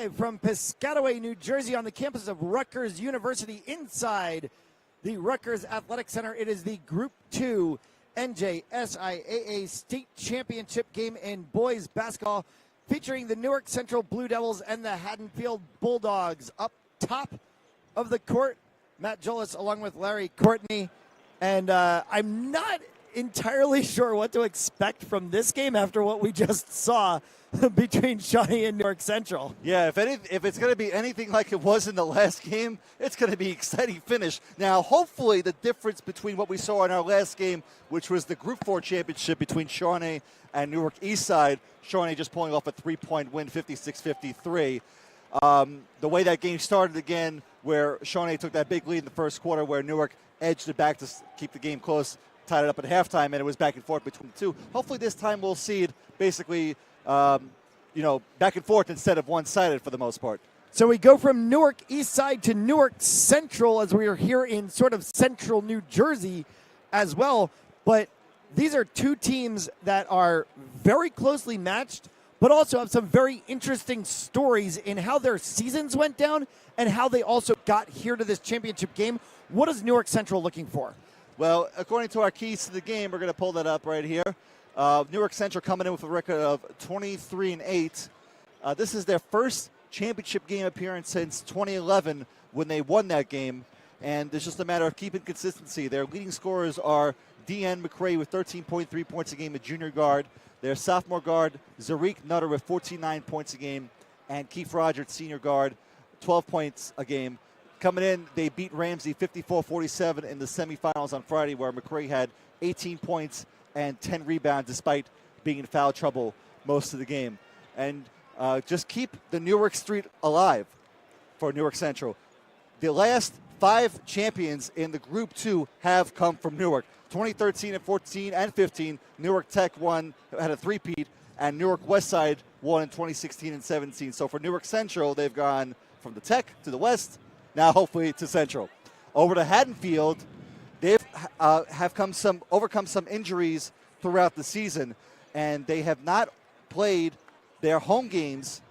live from Piscataway, New Jersey on the campus of Rutgers University inside the Rutgers Athletic Center. It is the Group 2 NJSIAA State Championship game in boys basketball featuring the Newark Central Blue Devils and the Haddonfield Bulldogs. Up top of the court, Matt Jolis along with Larry Courtney. And I'm not entirely sure what to expect from this game after what we just saw between Shawnee and Newark Central. Yeah, if it's going to be anything like it was in the last game, it's going to be an exciting finish. Now, hopefully the difference between what we saw in our last game, which was the Group 4 championship between Shawnee and Newark Eastside, Shawnee just pulling off a 3-point win, 56-53. The way that game started again, where Shawnee took that big lead in the first quarter, where Newark edged it back to keep the game close, tied it up at halftime, and it was back and forth between the two. Hopefully this time we'll see it basically back and forth instead of one-sided for the most part. So we go from Newark East Side to Newark Central as we are here in sort of central New Jersey as well. But these are two teams that are very closely matched, but also have some very interesting stories in how their seasons went down and how they also got here to this championship game. What is Newark Central looking for? Well, according to our keys to the game, we're going to pull that up right here. Newark Central coming in with a record of 23-8. This is their first championship game appearance since 2011 when they won that game, and it's just a matter of keeping consistency. Their leading scorers are D.N. McRae with 13.3 points a game, a junior guard. Their sophomore guard, Zarik Nutter, with 49 points a game, and Keith Rogers, senior guard, 12 points a game. Coming in, they beat Ramsey 54-47 in the semifinals on Friday, where McRae had 18 points and 10 rebounds despite being in foul trouble most of the game. And just keep the Newark streak alive for Newark Central. The last 5 champions in the Group 2 have come from Newark. 2013 and 14 and 15, Newark Tech won, had a three-peat, and Newark Westside won in 2016 and 17. So for Newark Central, they've gone from the Tech to the West, now hopefully to Central. Over to Haddonfield, they've overcome some injuries throughout the season, and they have not played their home games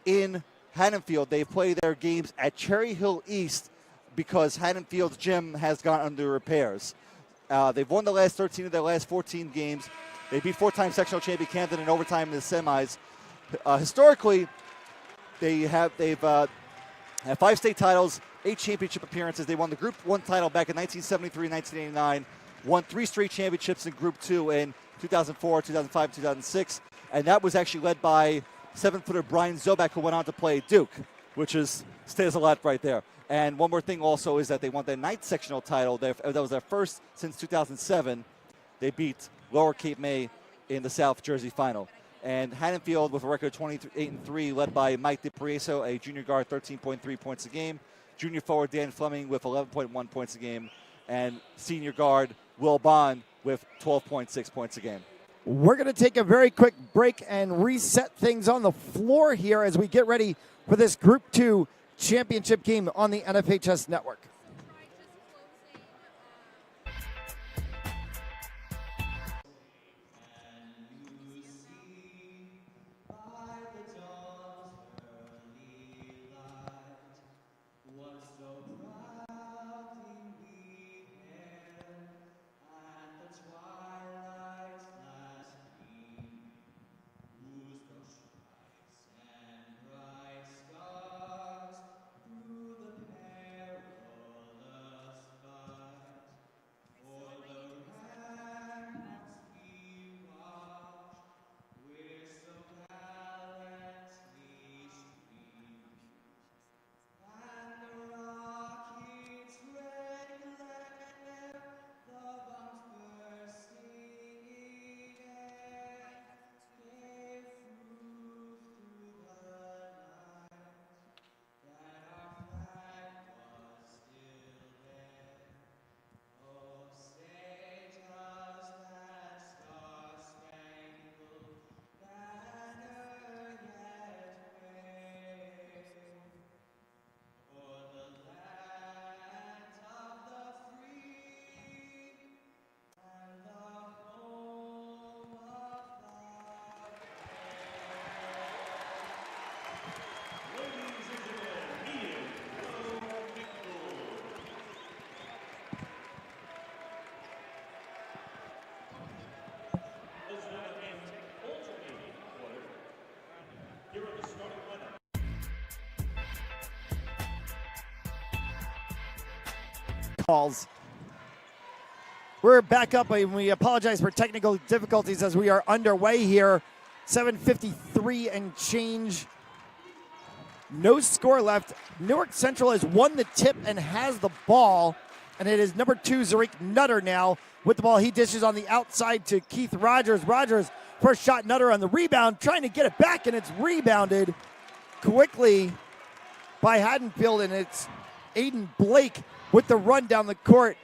in Haddonfield. They've played their games at Cherry Hill East because Haddonfield's gym has gone under repairs. They've won the last 13 of their last 14 games. They beat 4-time sectional champion Camden in overtime in the semis. Historically, they've had 5 state titles, 8 championship appearances. They won the Group 1 title back in 1973 and 1989, won 3 straight championships in Group 2 in 2004, 2005, 2006, and that was actually led by 7-footer Brian Zobak, who went on to play Duke, which stays a lot right there. And one more thing also is that they won their 9th sectional title. That was their first since 2007. They beat Lower Cape May in the South Jersey final. And Haddonfield with a record of 28-3, led by Mike DiPrieso, a junior guard, 13.3 points a game. Junior forward Dan Fleming with 11.1 points a game. And senior guard Will Bond with 12.6 points a game. We're going to take a very quick break and reset things on the floor here as we get ready for this Group 2 championship game on the NFHS Network. calls. We're back up, and we apologize for technical difficulties as we are underway here. 7:53 and change. No score left. Newark Central has won the tip and has the ball. And it is number 2, Zarik Nutter now with the ball. He dishes on the outside to Keith Rogers. Rogers, first shot, Nutter on the rebound, trying to get it back, and it's rebounded quickly by Haddonfield, and it's Aiden Blake with the run down the court.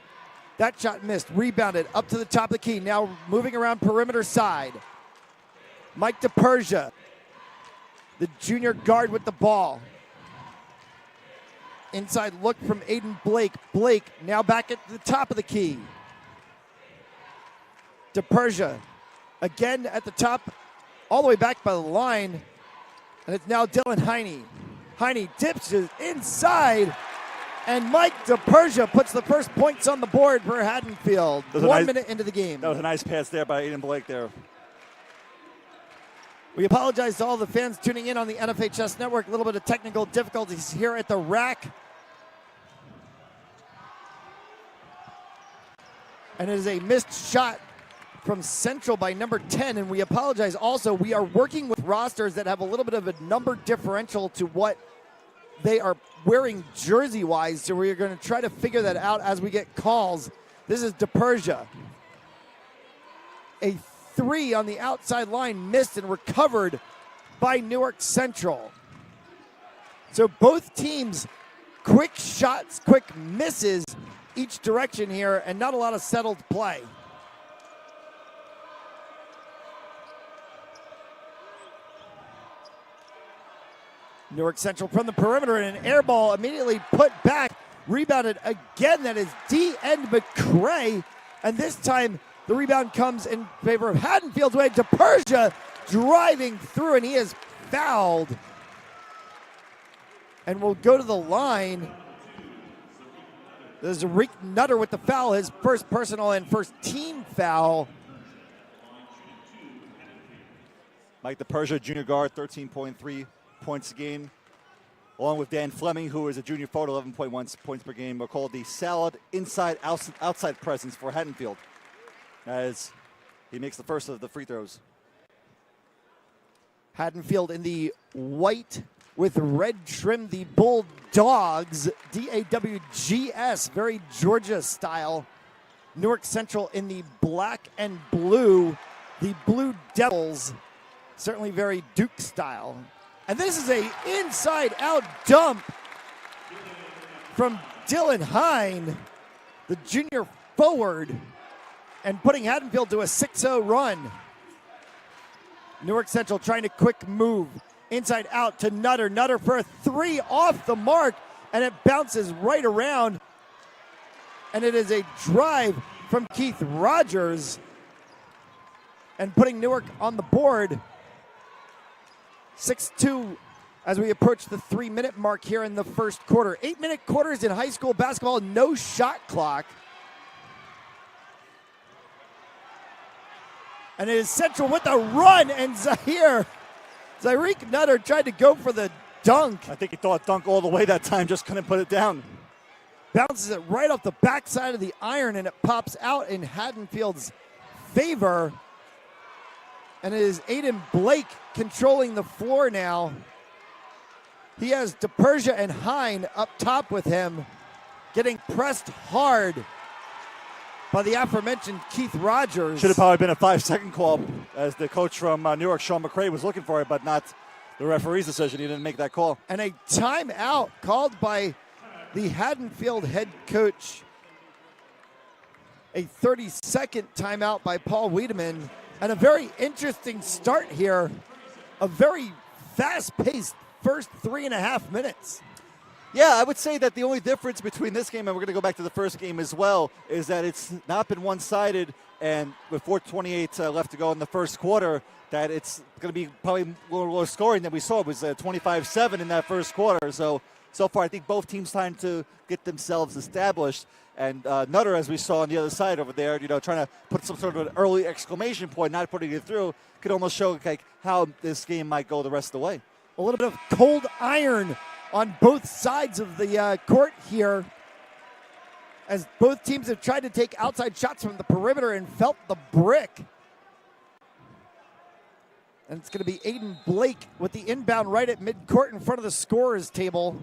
That shot missed, rebounded up to the top of the key. Now moving around perimeter side. Mike DePersia, the junior guard with the ball. Inside look from Aiden Blake. Blake now back at the top of the key. DePersia again at the top, all the way back by the line. And it's now Dylan Heine. Heine dips it inside. And Mike DePersia puts the first points on the board for Haddonfield. 1 minute into the game. That was a nice pass there by Aiden Blake there. We apologize to all the fans tuning in on the NFHS Network. A little bit of technical difficulties here at the rack. And it is a missed shot from Central by number 10. And we apologize also. We are working with rosters that have a little bit of a number differential to what they are wearing jersey-wise. So we are going to try to figure that out as we get calls. This is DePersia. A 3 on the outside line, missed and recovered by Newark Central. So both teams, quick shots, quick misses each direction here, and not a lot of settled play. Newark Central from the perimeter, and an air ball immediately put back, rebounded again. That is D.N. McCray, and this time the rebound comes in favor of Haddonfield's way. DePersia driving through, and he is fouled. And will go to the line. There's Zarik Nutter with the foul, his first personal and first team foul. Mike DePersia, junior guard, 13.3 points a game. Along with Dan Fleming, who is a junior forward, 11.1 points per game, are called the solid outside presence for Haddonfield, as he makes the first of the free throws. Haddonfield in the white with red trim, the Bulldogs, DAWGS, very Georgia style. Newark Central in the black and blue, the Blue Devils, certainly very Duke style. And this is a inside-out dump from Dylan Hine, the junior forward, and putting Haddonfield to a 6-0 run. Newark Central trying to quick move. Inside out to Nutter. Nutter for a 3 off the mark, and it bounces right around. And it is a drive from Keith Rogers, and putting Newark on the board. 6-2 as we approach the 3-minute mark here in the first quarter. 8-minute quarters in high school basketball, no shot clock. And it is Central with a run, and Zarik Nutter tried to go for the dunk. I think he thought dunk all the way that time, just couldn't put it down. Bounces it right off the backside of the iron, and it pops out in Haddonfield's favor. And it is Aiden Blake controlling the floor now. He has DePersia and Hine up top with him, getting pressed hard by the aforementioned Keith Rogers. Should have probably been a 5-second call, as the coach from Newark, Sean McCray, was looking for it, but not the referee's decision. He didn't make that call. And a timeout called by the Haddonfield head coach. A 30-second timeout by Paul Wiedemann. And a very interesting start here. A very fast-paced first 3.5 minutes. Yeah, I would say that the only difference between this game, and we're going to go back to the first game as well, is that it's not been one-sided, and with 4:28 left to go in the first quarter, that it's going to be probably a little lower scoring than we saw. It was 25-7 in that first quarter. So far, I think both teams trying to get themselves established. And Nutter, as we saw on the other side over there, trying to put some sort of an early exclamation point, not putting it through, could almost show how this game might go the rest of the way. A little bit of cold iron on both sides of the court here, as both teams have tried to take outside shots from the perimeter and felt the brick. And it's going to be Aiden Blake with the inbound right at midcourt in front of the scorer's table.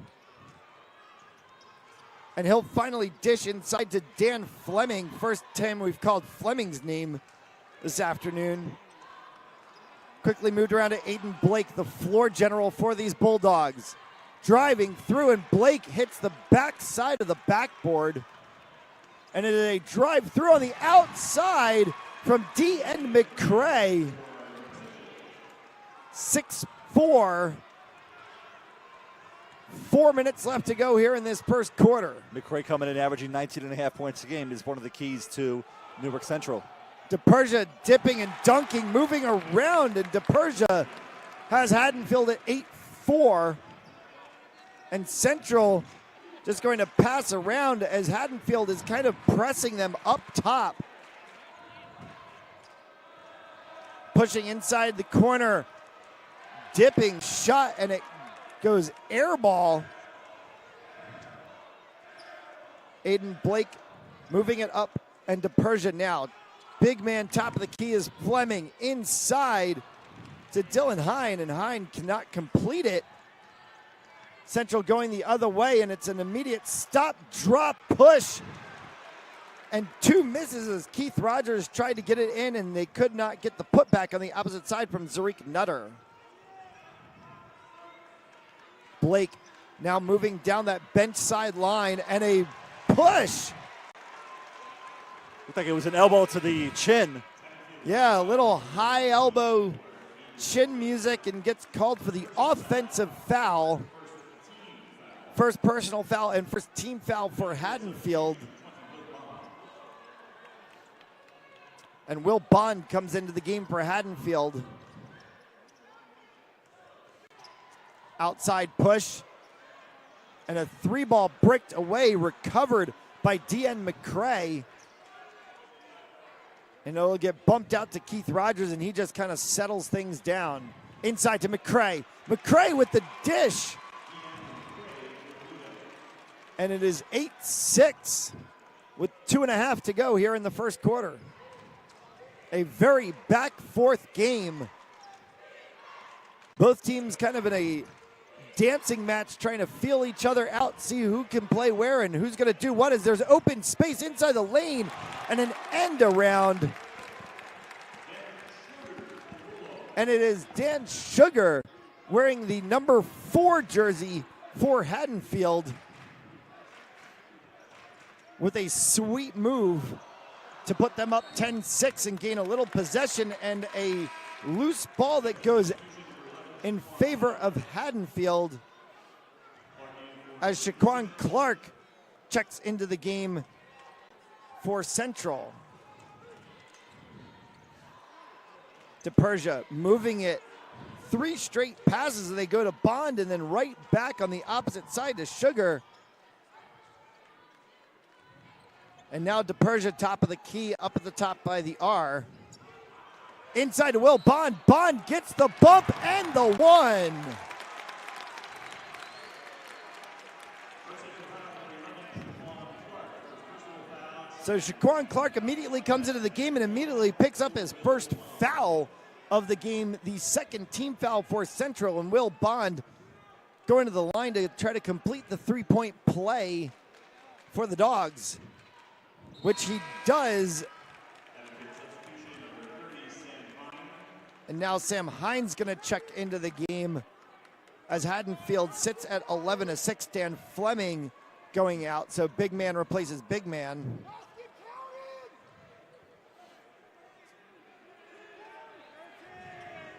And he'll finally dish inside to Dan Fleming. First time we've called Fleming's name this afternoon. Quickly moved around to Aiden Blake, the floor general for these Bulldogs. Driving through, and Blake hits the back side of the backboard. And it is a drive through on the outside from D.N. McCray. 6-4. 4 minutes left to go here in this first quarter. McCray coming in averaging 19.5 points a game is one of the keys to Newark Central. DePersia dipping and dunking, moving around, and DePersia has Haddonfield at 8-4. And Central just going to pass around as Haddonfield is kind of pressing them up top. Pushing inside the corner, dipping shot, and it goes air ball. Aiden Blake moving it up, and DePersia now. Big man top of the key is Fleming inside to Dylan Hine, and Hine cannot complete it. Central going the other way, and it's an immediate stop, drop, push. And two misses as Keith Rogers tried to get it in, and they could not get the putback on the opposite side from Zarik Nutter. Blake now moving down that bench side line, and a push. Looked like it was an elbow to the chin. Yeah, a little high elbow chin music, and gets called for the offensive foul. First personal foul and first team foul for Haddonfield. And Will Bond comes into the game for Haddonfield. Outside push. And a three ball bricked away, recovered by D.N. McCray. And it'll get bumped out to Keith Rogers, and he just kind of settles things down. Inside to McCray. McCray with the dish. And it is 8-6 with 2.5 to go here in the first quarter. A very back-forth game. Both teams kind of in a dancing match, trying to feel each other out, see who can play where and who's going to do what, as there's open space inside the lane and an end around. And it is Dan Sugar wearing the number 4 jersey for Haddonfield, with a sweet move to put them up 10-6 and gain a little possession, and a loose ball that goes in favor of Haddonfield as Shaquan Clark checks into the game for Central. DePersia moving it 3 straight passes, and they go to Bond, and then right back on the opposite side to Sugar. And now DePersia top of the key, up at the top by the R. Inside to Will Bond. Bond gets the bump and the one. So Shaquan Clark immediately comes into the game and immediately picks up his first foul of the game, the second team foul for Central, and Will Bond going to the line to try to complete the three-point play for the Dogs, which he does. And now Sam Hines going to check into the game as Haddonfield sits at 11-6. Dan Fleming going out, so big man replaces big man.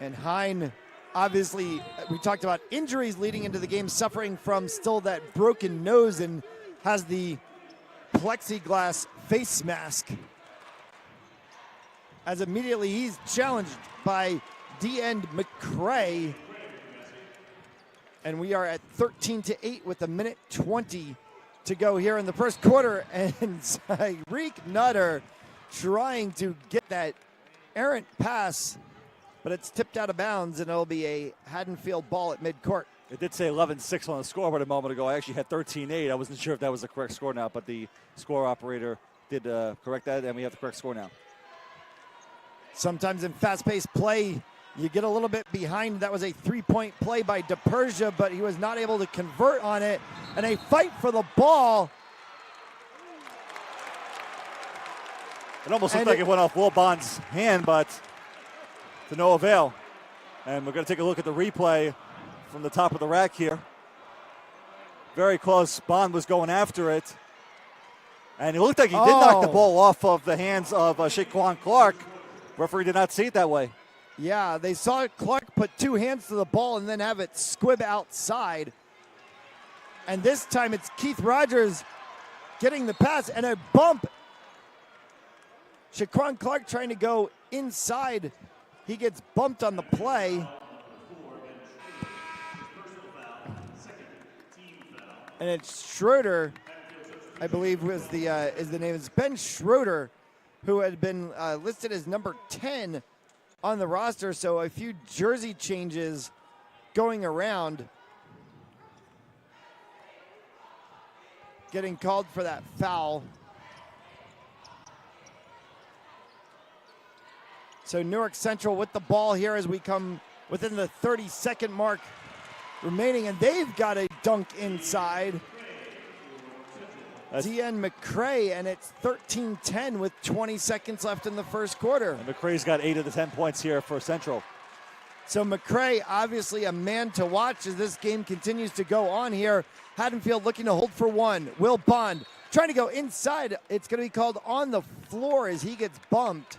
And Hine, obviously, we talked about injuries leading into the game, suffering from still that broken nose, and has the plexiglass face mask, as immediately he's challenged by D.N. McCray. And we are at 13-8 with 1:20 to go here in the first quarter. And Zarik Nutter trying to get that errant pass, but it's tipped out of bounds, and it'll be a Haddonfield ball at midcourt. It did say 11-6 on the scoreboard a moment ago. I actually had 13-8. I wasn't sure if that was the correct score now, but the score operator did correct that, and we have the correct score now. Sometimes in fast-paced play, you get a little bit behind. That was a three-point play by DePersia, but he was not able to convert on it. And a fight for the ball. It almost looked like it went off Will Bond's hand, but to no avail. And we're going to take a look at the replay from the top of the rack here. Very close. Bond was going after it. And it looked like he did knock the ball off of the hands of Shaquan Clark. Referee did not see it that way. Yeah, they saw Clark put two hands to the ball and then have it squib outside. And this time it's Keith Rogers getting the pass and a bump. Shaquan Clark trying to go inside. He gets bumped on the play. And it's Schroeder, I believe was the is the name. It's Ben Schroeder, who had been listed as number 10 on the roster. So a few jersey changes going around. Getting called for that foul. So Newark Central with the ball here as we come within the 30-second mark remaining, and they've got a dunk inside. Deanne McCrae, and it's 13-10 with 20 seconds left in the first quarter. And McCrae's got 8 of the 10 points here for Central. So McCrae, obviously a man to watch as this game continues to go on here. Haddonfield looking to hold for one. Will Bond trying to go inside. It's going to be called on the floor as he gets bumped.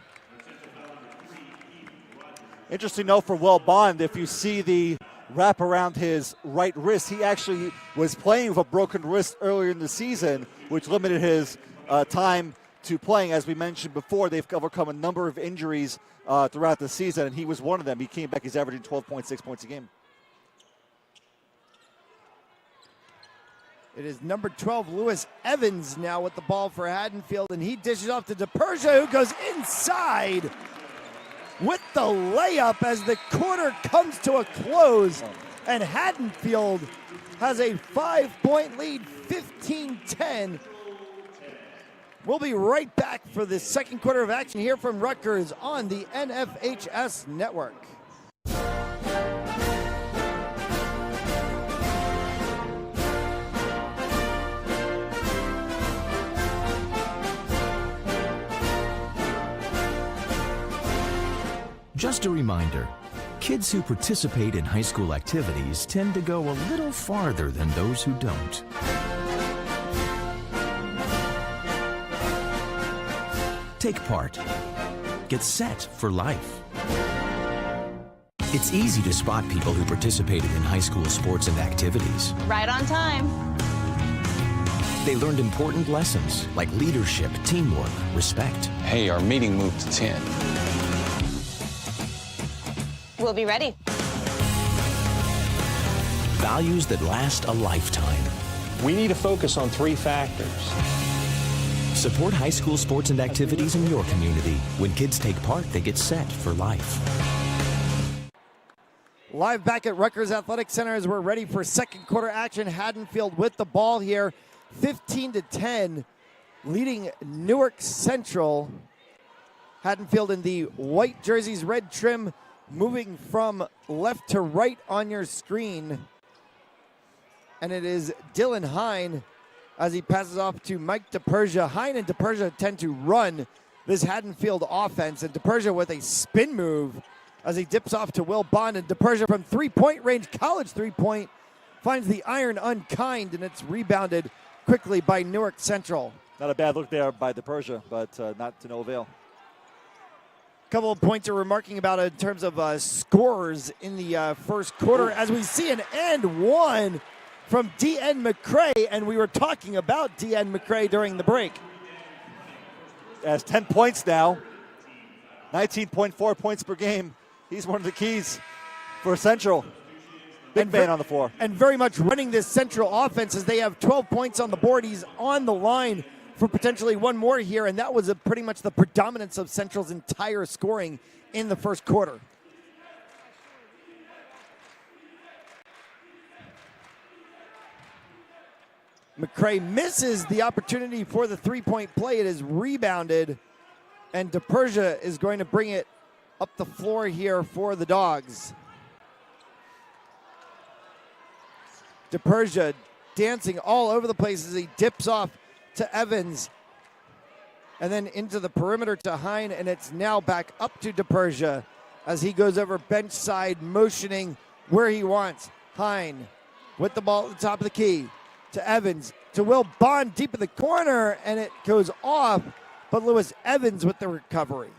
Interesting note for Will Bond, if you see the wrap around his right wrist, he actually was playing with a broken wrist earlier in the season, which limited his time to playing. As we mentioned before, they've overcome a number of injuries throughout the season, and he was one of them. He came back, he's averaging 12.6 points a game. It is number 12, Lewis Evans, now with the ball for Haddonfield, and he dishes off to DePersia, who goes inside with the layup as the quarter comes to a close, and Haddonfield has a 5-point lead, 15-10. We'll be right back for the second quarter of action here from Rutgers on the NFHS Network. Just a reminder, kids who participate in high school activities tend to go a little farther than those who don't. Take part. Get set for life. It's easy to spot people who participated in high school sports and activities. Right on time. They learned important lessons like leadership, teamwork, respect. Hey, our meeting moved to 10. We'll be ready. Values that last a lifetime. We need to focus on 3 factors. Support high school sports and activities in your community. When kids take part, they get set for life. Live back at Rutgers Athletic Center as we're ready for second quarter action. Haddonfield with the ball here, 15-10, leading Newark Central. Haddonfield in the white jerseys, red trim, moving from left to right on your screen. And it is Dylan Hine as he passes off to Mike DePersia. Hine and DePersia tend to run this Haddonfield offense, and DePersia with a spin move as he dips off to Will Bond, and DePersia from three-point range, college three-point, finds the iron unkind, and it's rebounded quickly by Newark Central. Not a bad look there by DePersia, but not to no avail. Couple of points you're remarking about in terms of scores in the first quarter, as we see an and one from Deanne McCrae, and we were talking about Deanne McCrae during the break. Has 10 points now, 19.4 points per game. He's one of the keys for Central. Big man on the floor. And very much running this Central offense as they have 12 points on the board. He's on the line for potentially one more here, and that was pretty much the predominance of Central's entire scoring in the first quarter. McCray misses the opportunity for the three-point play. It is rebounded, and DePersia is going to bring it up the floor here for the Dogs. DePersia dancing all over the place as he dips off to Evans and then into the perimeter to Hine, and it's now back up to DePersia as he goes over bench side, motioning where he wants. Hine with the ball at the top of the key to Evans, to Will Bond deep in the corner, and it goes off, but Lewis Evans with the recovery.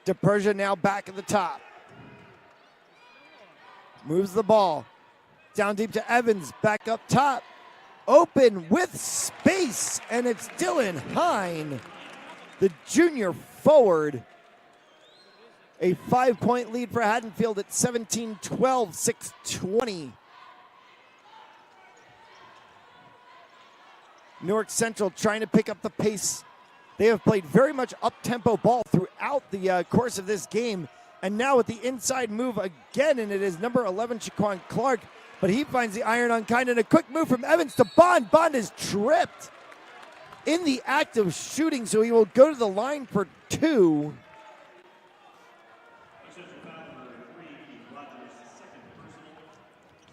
DePersia now back at the top. Moves the ball down deep to Evans, back up top. Open with space, and it's Dylan Hine, the junior forward. A 5-point lead for Haddonfield at 17-12, 6:20. Newark Central trying to pick up the pace. They have played very much up-tempo ball throughout the course of this game. And now with the inside move again, and it is number 11, Shaquan Clark. But he finds the iron on kind, and a quick move from Evans to Bond. Bond is tripped in the act of shooting, so he will go to the line for two.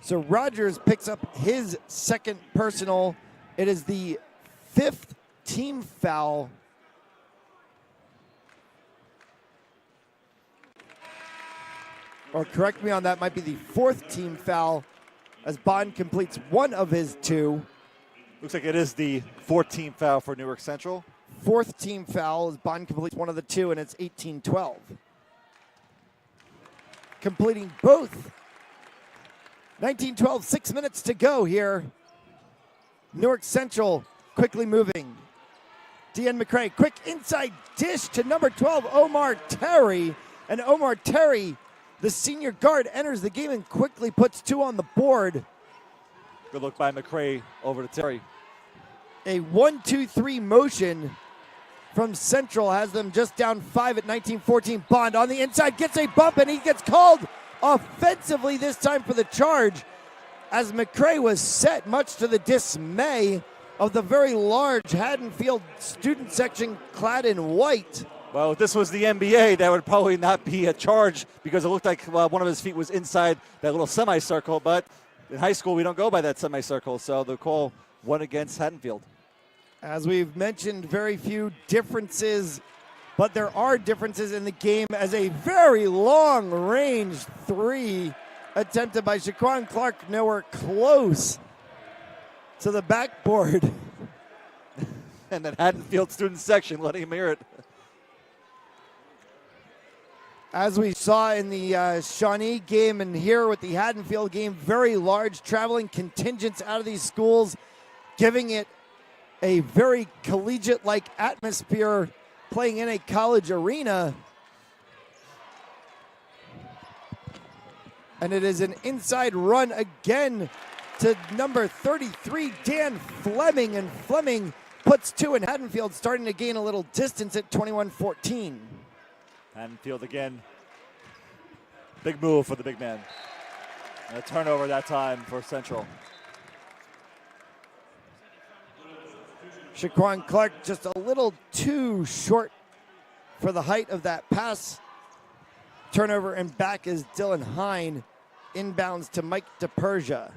So Rogers picks up his second personal. It is the 5th team foul. Or correct me on that, might be the 4th team foul as Bond completes one of his two. Looks like it is the 4th team foul for Newark Central. 4th team foul as Bond completes one of the two, and it's 18-12. Completing both. 19-12, 6 minutes to go here. Newark Central quickly moving. Deanne McCray, quick inside dish to number 12, Omar Terry. And Omar Terry, the senior guard, enters the game and quickly puts two on the board. Good look by McCray over to Terry. A 1-2-3 motion from Central has them just down 5 at 19-14. Bond on the inside gets a bump, and he gets called offensively this time for the charge as McCray was set, much to the dismay of the very large Haddonfield student section clad in white. Well, if this was the NBA, that would probably not be a charge because it looked like one of his feet was inside that little semicircle. But in high school, we don't go by that semicircle, so the call went against Haddonfield. As we've mentioned, very few differences, but there are differences in the game as a very long-range three attempted by Shaquan Clark, nowhere close to the backboard. And that Haddonfield student section letting him hear it. As we saw in the Shawnee game and here with the Haddonfield game, very large traveling contingents out of these schools, giving it a very collegiate-like atmosphere, playing in a college arena. And it is an inside run again to number 33, Dan Fleming. And Fleming puts two, and Haddonfield starting to gain a little distance at 21-14. Haddonfield again. Big move for the big man. And a turnover that time for Central. Shaquan Clark just a little too short for the height of that pass. Turnover, and back is Dylan Hine. Inbounds to Mike DePersia.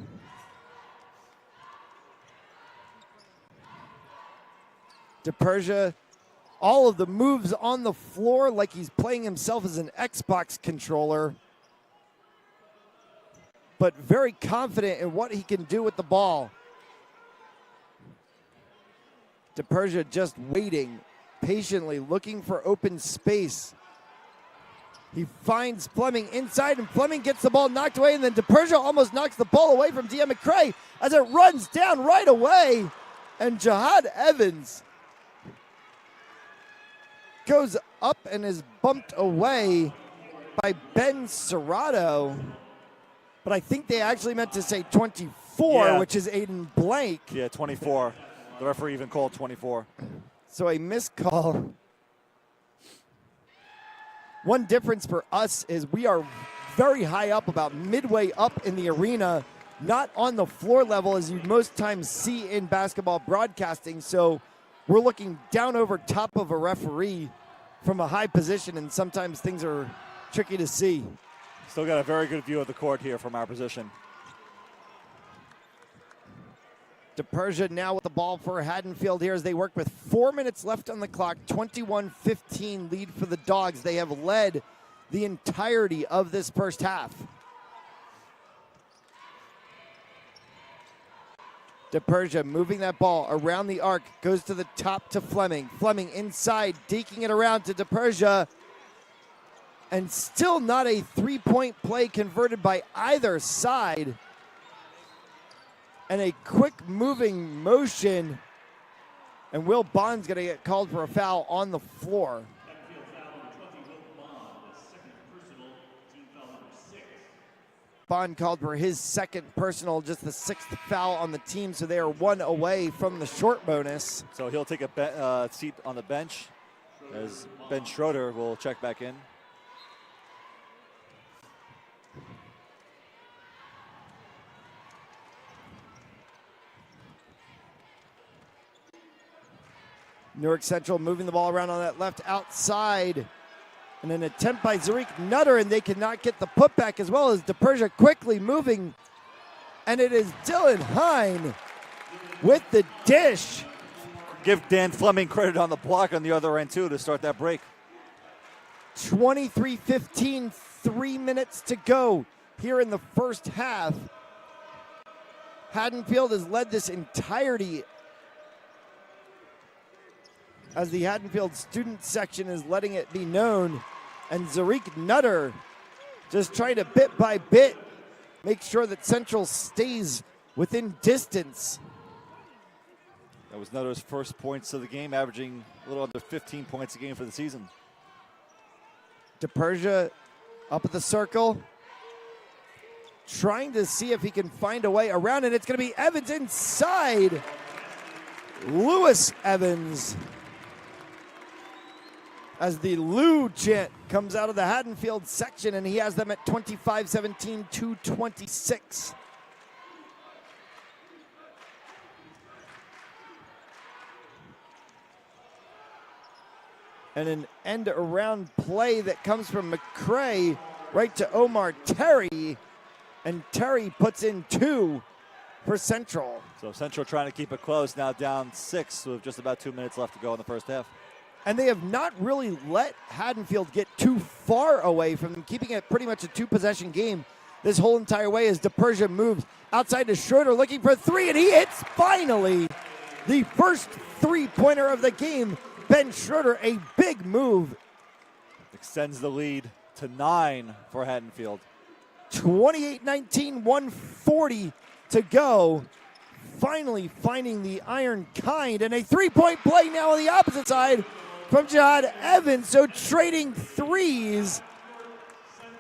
DePersia, all of the moves on the floor like he's playing himself as an Xbox controller, but very confident in what he can do with the ball. DePersia just waiting, patiently looking for open space. He finds Fleming inside, and Fleming gets the ball knocked away, and then DePersia almost knocks the ball away from Deanne McCray as it runs down right away, and Jihad Evans goes up and is bumped away by Ben Serrato. But I think they actually meant to say 24, which is Aiden Blank. Yeah, 24. The referee even called 24. So a missed call. One difference for us is we are very high up, about midway up in the arena, not on the floor level as you most times see in basketball broadcasting. So we're looking down over top of a referee from a high position, and sometimes things are tricky to see. Still got a very good view of the court here from our position. DePersia now with the ball for Haddonfield here as they work with 4 minutes left on the clock. 21-15 lead for the Dogs. They have led the entirety of this first half. DePersia moving that ball around the arc, goes to the top to Fleming. Fleming inside, deking it around to DePersia. And still not a three-point play converted by either side. And a quick moving motion. And Will Bond's going to get called for a foul on the floor. Bond called for his second personal, just the sixth foul on the team, so they are one away from the short bonus. So he'll take a seat on the bench as Ben Schroeder will check back in. Newark Central moving the ball around on that left outside. And an attempt by Zarik Nutter, and they cannot get the putback, as well as DePersia quickly moving. And it is Dylan Hine with the dish. Give Dan Fleming credit on the block on the other end, too, to start that break. 23-15, 3 minutes to go here in the first half. Haddonfield has led this entirety as the Haddonfield student section is letting it be known. And Zarik Nutter just trying to bit by bit make sure that Central stays within distance. That was Nutter's first points of the game, averaging a little under 15 points a game for the season. DePersia up at the circle, trying to see if he can find a way around it. It's going to be Evans inside. Lewis Evans, as the Lou chant comes out of the Haddonfield section, and he has them at 25-17, 2:26. And an end around play that comes from McCray right to Omar Terry, and Terry puts in 2 for Central. So Central trying to keep it close, now down 6 with just about 2 minutes left to go in the first half. And they have not really let Haddonfield get too far away from them, keeping it pretty much a 2-possession game this whole entire way as DePersia moves outside to Schroeder looking for 3, and he hits finally the first 3-pointer of the game. Ben Schroeder, a big move. Extends the lead to 9 for Haddonfield. 28-19, 1:40 to go. Finally finding the iron kind, and a 3-point play now on the opposite side from Jihad Evans. So trading threes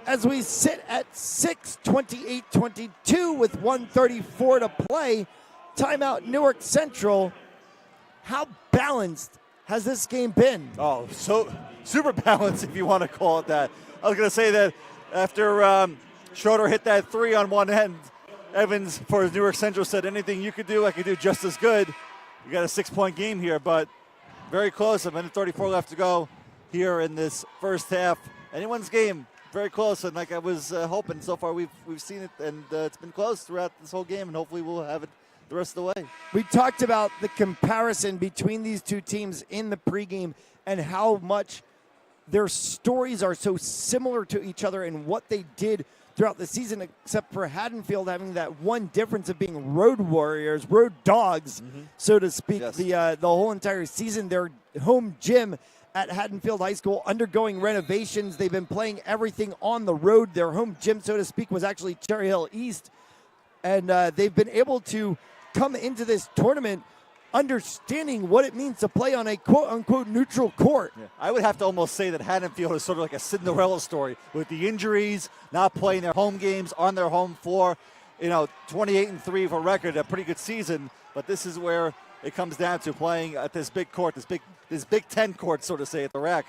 as we sit at 6, 28-22 with 1:34 to play. Timeout Newark Central. How balanced has this game been? Oh, so super balanced, if you want to call it that. I was going to say that after Schroeder hit that 3 on one end, Evans for Newark Central said, anything you could do, I could do just as good. You got a 6-point game here, but very close. A minute 34 left to go here in this first half. Anyone's game, very close. And like I was hoping, so far we've seen it, and it's been close throughout this whole game, and hopefully we'll have it the rest of the way. We talked about the comparison between these two teams in the pregame and how much their stories are so similar to each other and what they did throughout the season, except for Haddonfield having that one difference of being road warriors, road dogs, so to speak. Yes. The whole entire season, their home gym at Haddonfield High School undergoing renovations. They've been playing everything on the road. Their home gym, so to speak, was actually Cherry Hill East. And they've been able to come into this tournament understanding what it means to play on a quote-unquote neutral court. Yeah. I would have to almost say that Haddonfield is sort of like a Cinderella story with the injuries, not playing their home games on their home floor. 28-3 for record, a pretty good season, but this is where it comes down to playing at this big court, this Big Ten court, so to say, at the rack.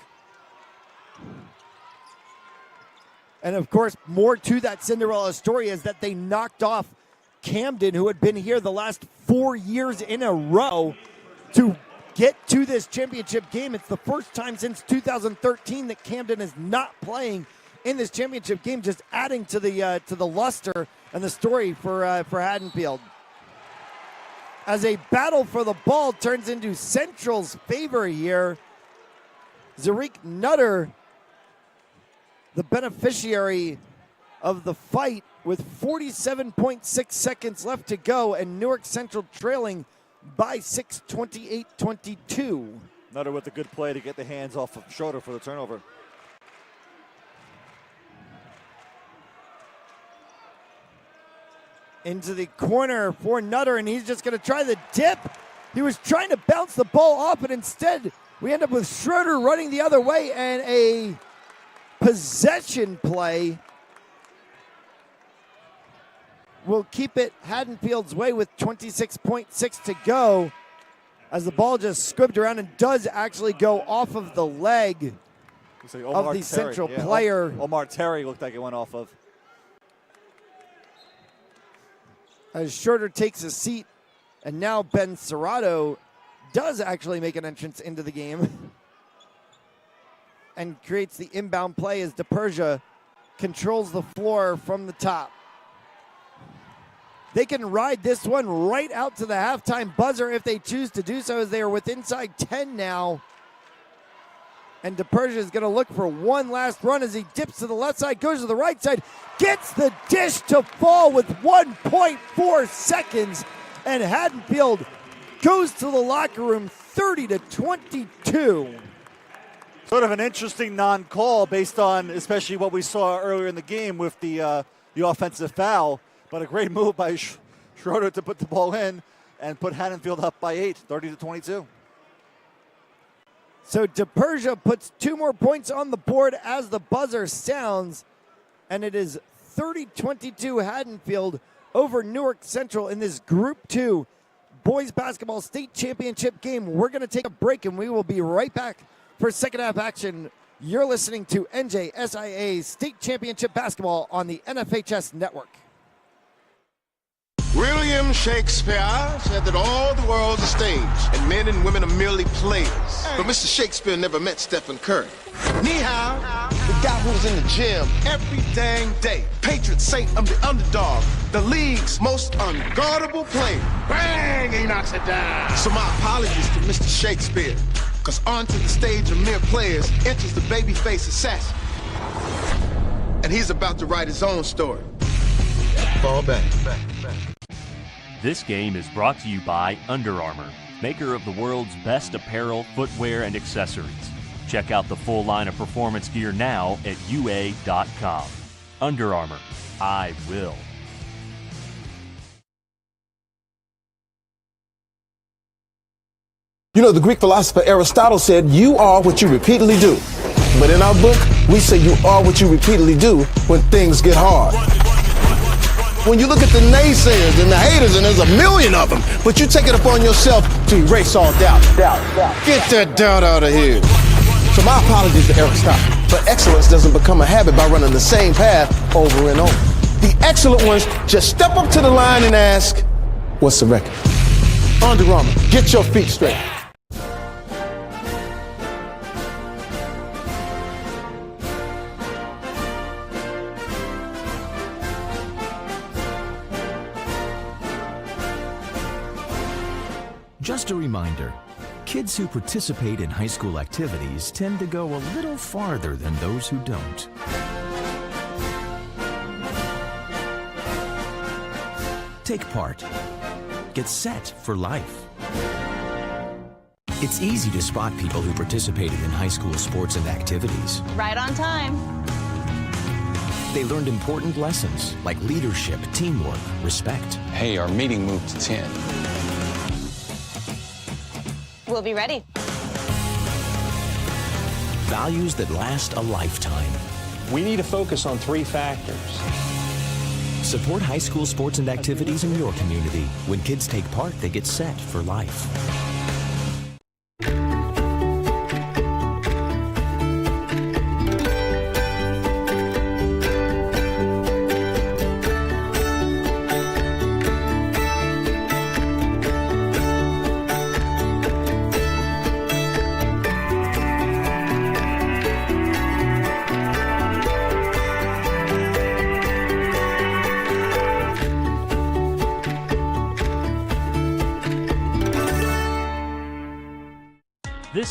And of course, more to that Cinderella story is that they knocked off Camden, who had been here the last 4 years in a row, to get to this championship game. It's the first time since 2013 that Camden is not playing in this championship game, just adding to the luster and the story for Haddonfield. As a battle for the ball turns into Central's favor here, Zarik Nutter, the beneficiary of the fight, with 47.6 seconds left to go, and Newark Central trailing by 6, 28-22. Nutter with a good play to get the hands off of Schroeder for the turnover. Into the corner for Nutter, and he's just going to try the dip. He was trying to bounce the ball off, but instead we end up with Schroeder running the other way, and a possession play will keep it Haddonfield's way with 26.6 to go, as the ball just squibbed around and does actually go off of the leg of the Central player. Omar Terry looked like it went off of. As Schroeder takes a seat, and now Ben Serrato does actually make an entrance into the game and creates the inbound play as DePersia controls the floor from the top. They can ride this one right out to the halftime buzzer if they choose to do so, as they are with inside 10 now. And DePersia is going to look for one last run as he dips to the left side, goes to the right side, gets the dish to fall with 1.4 seconds, and Haddonfield goes to the locker room 30-22. Sort of an interesting non-call based on especially what we saw earlier in the game with the offensive foul. But a great move by Schroeder to put the ball in and put Haddonfield up by 8, 30-22. So DePersia puts 2 more points on the board as the buzzer sounds, and it is 30-22 Haddonfield over Newark Central in this Group 2 boys basketball state championship game. We're going to take a break, and we will be right back for second half action. You're listening to NJSIAA State Championship Basketball on the NFHS Network. William Shakespeare said that all the world's a stage and men and women are merely players. But Mr. Shakespeare never met Stephen Curry. Ni hao, the guy who was in the gym every dang day. Patron saint of the underdog, the league's most unguardable player. Bang, he knocks it down. So my apologies to Mr. Shakespeare, because onto the stage of mere players enters the babyface assassin. And he's about to write his own story. Fall back. This game is brought to you by Under Armour, maker of the world's best apparel, footwear, and accessories. Check out the full line of performance gear now at UA.com. Under Armour, I will. You know, the Greek philosopher Aristotle said, you are what you repeatedly do. But in our book, we say you are what you repeatedly do when things get hard. When you look at the naysayers and the haters, and there's a million of them, but you take it upon yourself to erase all doubt. Get that doubt out of here. So my apologies to Aristotle. But excellence doesn't become a habit by running the same path over and over. The excellent ones just step up to the line and ask, what's the record? Under Armour, get your feet straight. Just a reminder, kids who participate in high school activities tend to go a little farther than those who don't. Take part. Get set for life. It's easy to spot people who participated in high school sports and activities. Right on time. They learned important lessons like leadership, teamwork, respect. Hey, our meeting moved to 10. We'll be ready. Values that last a lifetime. We need to focus on 3 factors. Support high school sports and activities in your community. When kids take part, they get set for life.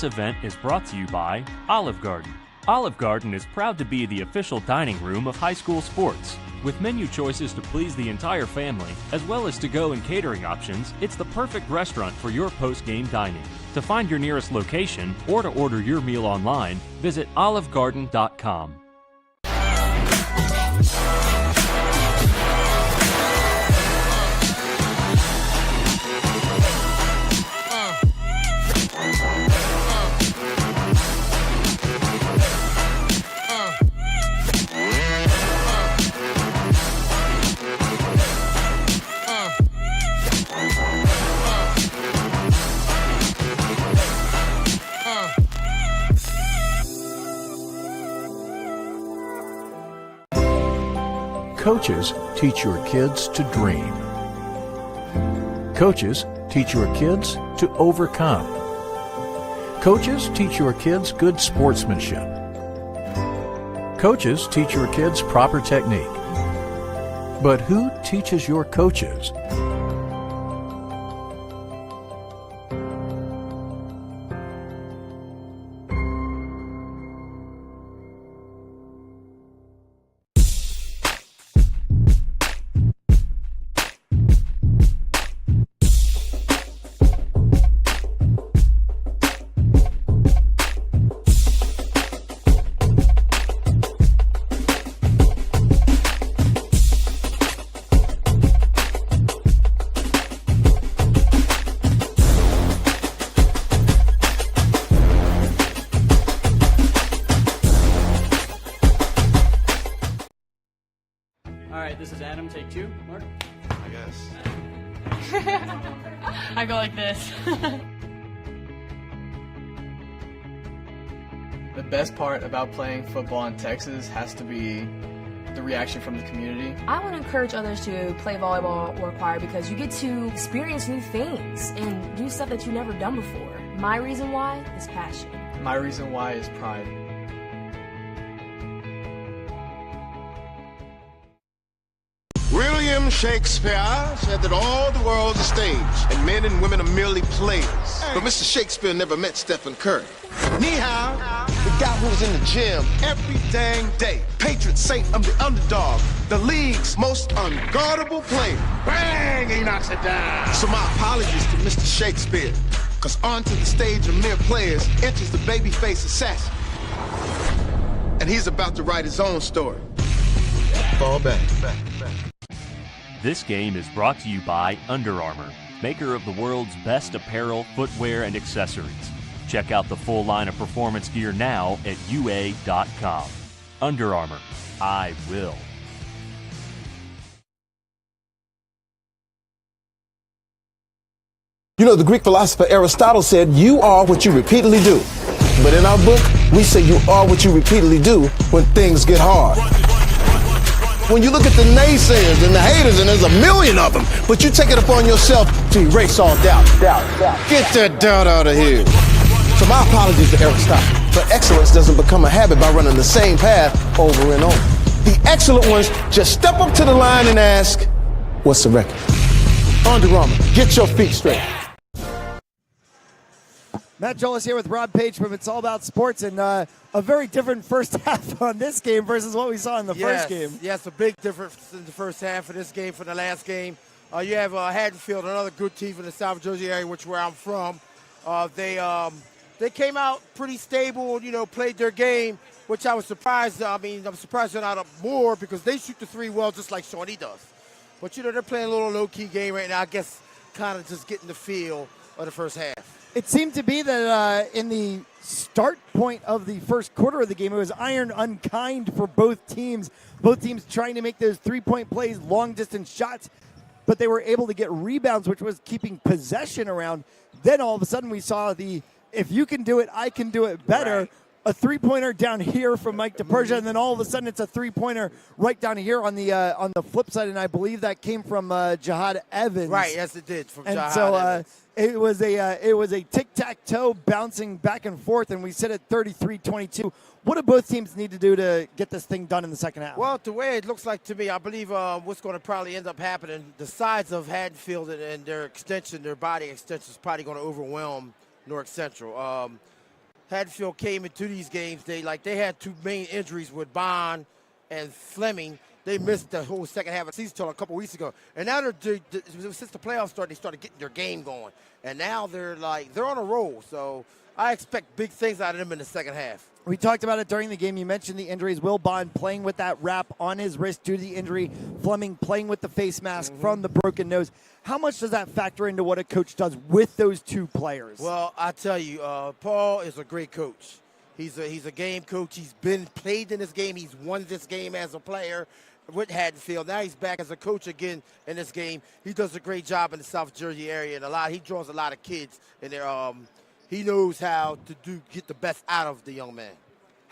This event is brought to you by Olive Garden. Olive Garden is proud to be the official dining room of high school sports. With menu choices to please the entire family, as well as to-go and catering options, it's the perfect restaurant for your post-game dining. To find your nearest location or to order your meal online, visit olivegarden.com. Coaches teach your kids to dream. Coaches teach your kids to overcome. Coaches teach your kids good sportsmanship. Coaches teach your kids proper technique. But who teaches your coaches? This is Adam, take 2. Mark? I guess. I go like this. The best part about playing football in Texas has to be the reaction from the community. I want to encourage others to play volleyball or choir because you get to experience new things and do stuff that you've never done before. My reason why is passion. My reason why is pride. William Shakespeare said that all the world's a stage and men and women are merely players. But Mr. Shakespeare never met Stephen Curry. Ni hao, the guy who was in the gym every dang day. Patron saint of the underdog, the league's most unguardable player. Bang, he knocks it down. So my apologies to Mr. Shakespeare, because onto the stage of mere players enters the babyface assassin. And he's about to write his own story. Fall back. This game is brought to you by Under Armour, maker of the world's best apparel, footwear, and accessories. Check out the full line of performance gear now at UA.com. Under Armour, I will. You know, the Greek philosopher Aristotle said, you are what you repeatedly do. But in our book, we say you are what you repeatedly do when things get hard. When you look at the naysayers and the haters, and there's a million of them, but you take it upon yourself to erase all doubt. Get that doubt out of here. So my apologies to Aristotle, but excellence doesn't become a habit by running the same path over and over. The excellent ones just step up to the line and ask, what's the record? Under Armour, get your feet straight. Matt Jolis here with Rob Page from It's All About Sports, and a very different first half on this game versus what we saw in the first game. Yes, a big difference in the first half of this game from the last game. You have Haddonfield, another good team from the South Jersey area, which is where I'm from. They came out pretty stable, you know, played their game, which I was surprised. I mean, I'm surprised they're not up more because they shoot the three well just like Shawnee does. But, you know, they're playing a little low-key game right now, I guess kind of just getting the feel of the first half. It seemed to be that in the start point of the first quarter of the game, it was iron unkind for both teams. Both teams trying to make those three-point plays, long-distance shots, but they were able to get rebounds, which was keeping possession around. Then all of a sudden we saw the, if you can do it, I can do it better. Right. A three-pointer down here from Mike DePersia, and then all of a sudden it's a three-pointer right down here on the flip side, and I believe that came from Jahad Evans. Right, yes it did, from Jahad Evans. It was a tic-tac-toe bouncing back and forth, and we sit at 33-22. What do both teams need to do to get this thing done in the second half? Well, the way it looks like to me, I believe what's going to probably end up happening, the size of Haddonfield and their extension, their body extension is probably going to overwhelm Newark Central. Haddonfield came into these games, they had two main injuries with Bond and Fleming. They missed the whole second half of the season until a couple weeks ago. And now since the playoffs started, they started getting their game going. And now they're on a roll. So I expect big things out of them in the second half. We talked about it during the game. You mentioned the injuries. Will Bond playing with that wrap on his wrist due to the injury. Fleming playing with the face mask from the broken nose. How much does that factor into what a coach does with those two players? Well, I tell you, Paul is a great coach. He's a game coach. He's played in this game. He's won this game as a player with Haddonfield. Now he's back as a coach again in this game. He does a great job in the South Jersey area, and he draws a lot of kids in there. He knows how to get the best out of the young man.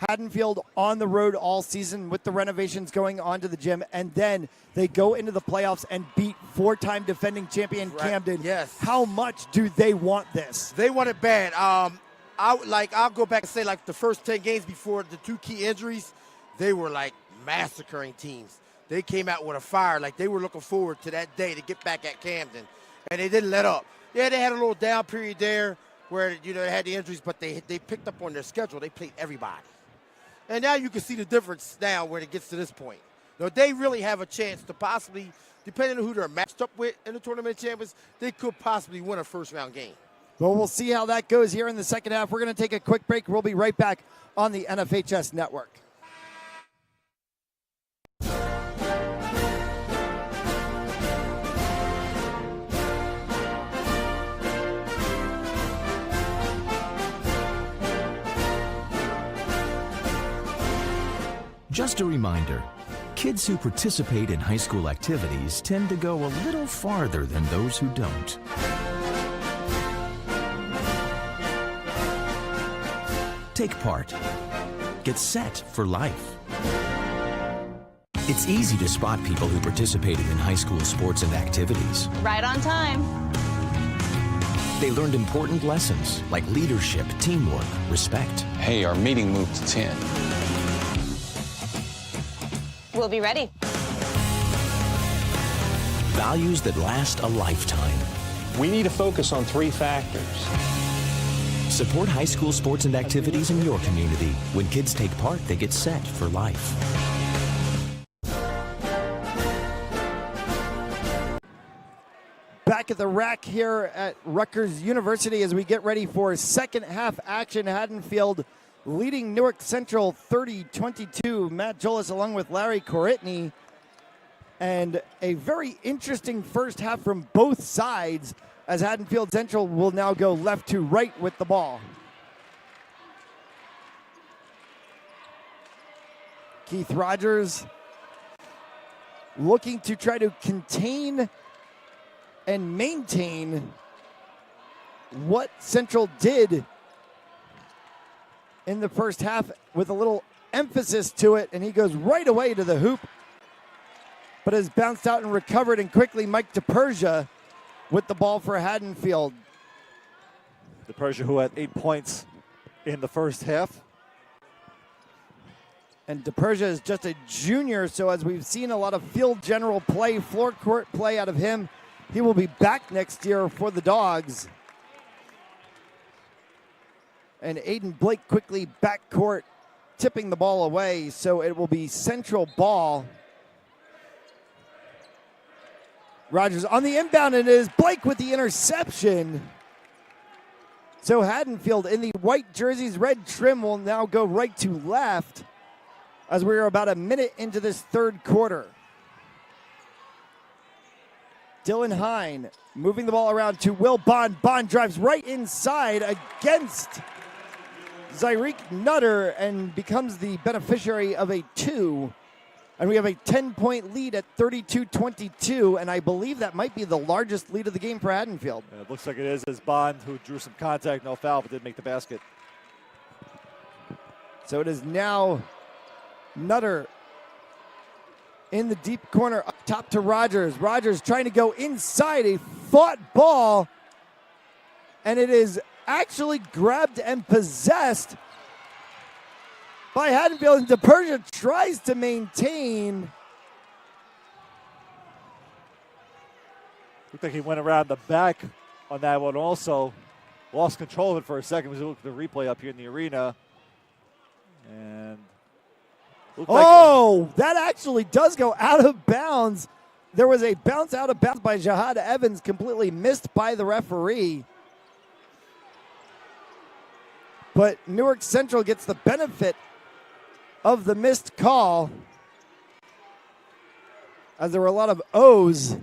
Haddonfield on the road all season with the renovations going on to the gym, and then they go into the playoffs and beat four-time defending champion Camden. Yes. How much do they want this? They want it bad. I'll go back and say the first 10 games before the two key injuries, they were massacring teams. They came out with a fire. They were looking forward to that day to get back at Camden, and they didn't let up. Yeah, they had a little down period there where they had the injuries, but they picked up on their schedule. They played everybody. And now you can see the difference now when it gets to this point. They really have a chance to possibly, depending on who they're matched up with in the tournament champions, they could possibly win a first-round game. Well, we'll see how that goes here in the second half. We're going to take a quick break. We'll be right back on the NFHS Network. Just a reminder, kids who participate in high school activities tend to go a little farther than those who don't. Take part. Get set for life. It's easy to spot people who participated in high school sports and activities. Right on time. They learned important lessons like leadership, teamwork, respect. Hey, our meeting moved to 10. We'll be ready. Values that last a lifetime. We need to focus on three factors. Support high school sports and activities in your community. When kids take part, they get set for life. Back at the rack here at Rutgers University as we get ready for second half action. Haddonfield leading Newark Central 30-22. Matt Jolis along with Larry Coritney. And a very interesting first half from both sides as Haddonfield Central will now go left to right with the ball. Keith Rogers looking to try to contain and maintain what Central did in the first half with a little emphasis to it, and he goes right away to the hoop, but has bounced out and recovered, and quickly Mike DePersia with the ball for Haddonfield. DePersia, who had 8 points in the first half. And DePersia is just a junior, so as we've seen a lot of field general play, floor court play out of him, he will be back next year for the Dogs. And Aiden Blake quickly backcourt, tipping the ball away, so it will be Central ball. Rogers on the inbound, and it is Blake with the interception. So Haddonfield in the white jerseys, red trim will now go right to left as we're about a minute into this third quarter. Dylan Hine moving the ball around to Will Bond. Bond drives right inside against Zyreek Nutter and becomes the beneficiary of a 2. And we have a 10-point lead at 32-22, and I believe that might be the largest lead of the game for Haddonfield. Yeah, it looks like it is, as Bond, who drew some contact, no foul, but did make the basket. So it is now Nutter in the deep corner, up top to Rogers. Rogers trying to go inside, a fought ball, and it is actually grabbed and possessed by Haddonfield, and DePersia tries to maintain. Looked like he went around the back on that one also. lost control of it for a second. We look at the replay up here in the arena. And that actually does go out of bounds. There was a bounce out of bounds by Jahad Evans, completely missed by the referee. But Newark Central gets the benefit of the missed call, as there were a lot of O's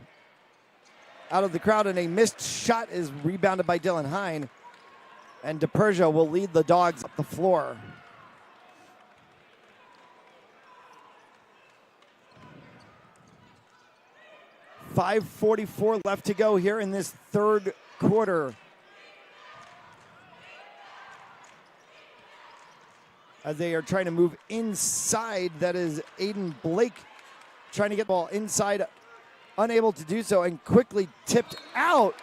out of the crowd, and a missed shot is rebounded by Dylan Hine. And DePersia will lead the Dogs up the floor. .5:44 left to go here in this third quarter. As they are trying to move inside, that is Aiden Blake trying to get the ball inside, unable to do so, and quickly tipped out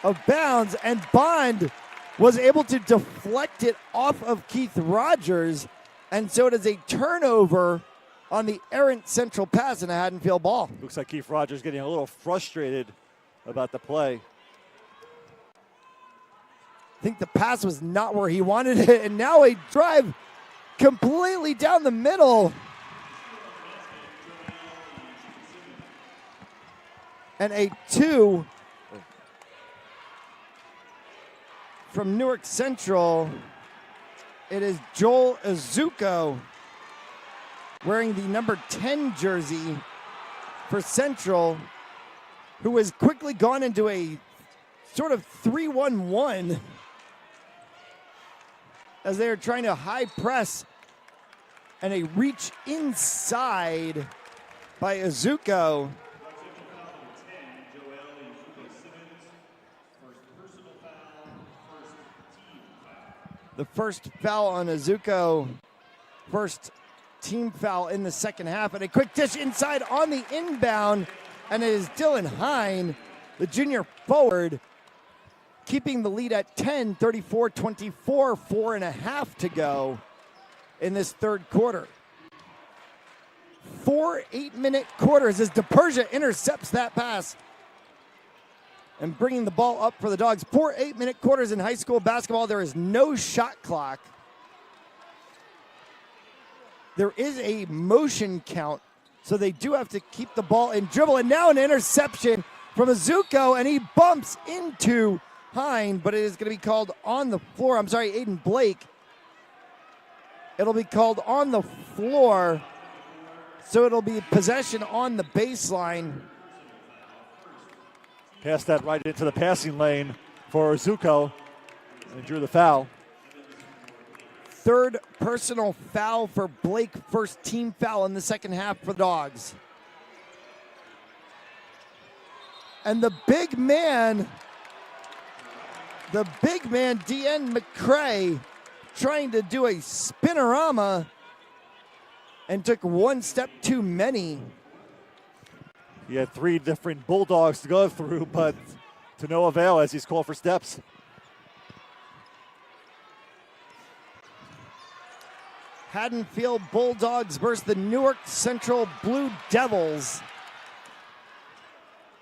of bounds, and Bond was able to deflect it off of Keith Rogers, and so it is a turnover on the errant Central pass and a Haddonfield ball. Looks like Keith Rogers getting a little frustrated about the play. I think the pass was not where he wanted it, and now a drive completely down the middle. And a 2 from Newark Central. It is Joel Azuko wearing the number 10 jersey for Central, who has quickly gone into a sort of 3-1-1 as they are trying to high press, and a reach inside by Azuko. The first foul on Azuko, first team foul in the second half, and a quick dish inside on the inbound, and it is Dylan Hine, the junior forward, keeping the lead at 10, 34-24, 4.5 to go in this third quarter. 4 8-minute quarters as DePersia intercepts that pass and bringing the ball up for the Dogs. 4 8-minute quarters in high school basketball. There is no shot clock. There is a motion count, so they do have to keep the ball in dribble. And now an interception from Azuko, and he bumps into Hine, but it is going to be called on the floor. I'm sorry, Aiden Blake. It'll be called on the floor, so it'll be possession on the baseline. Passed that right into the passing lane for Azuko and drew the foul. Third personal foul for Blake, first team foul in the second half for the Dogs. And the big man, DN McCrae, trying to do a spinorama and took one step too many. He had 3 different Bulldogs to go through, but to no avail as he's called for steps. Haddonfield Bulldogs versus the Newark Central Blue Devils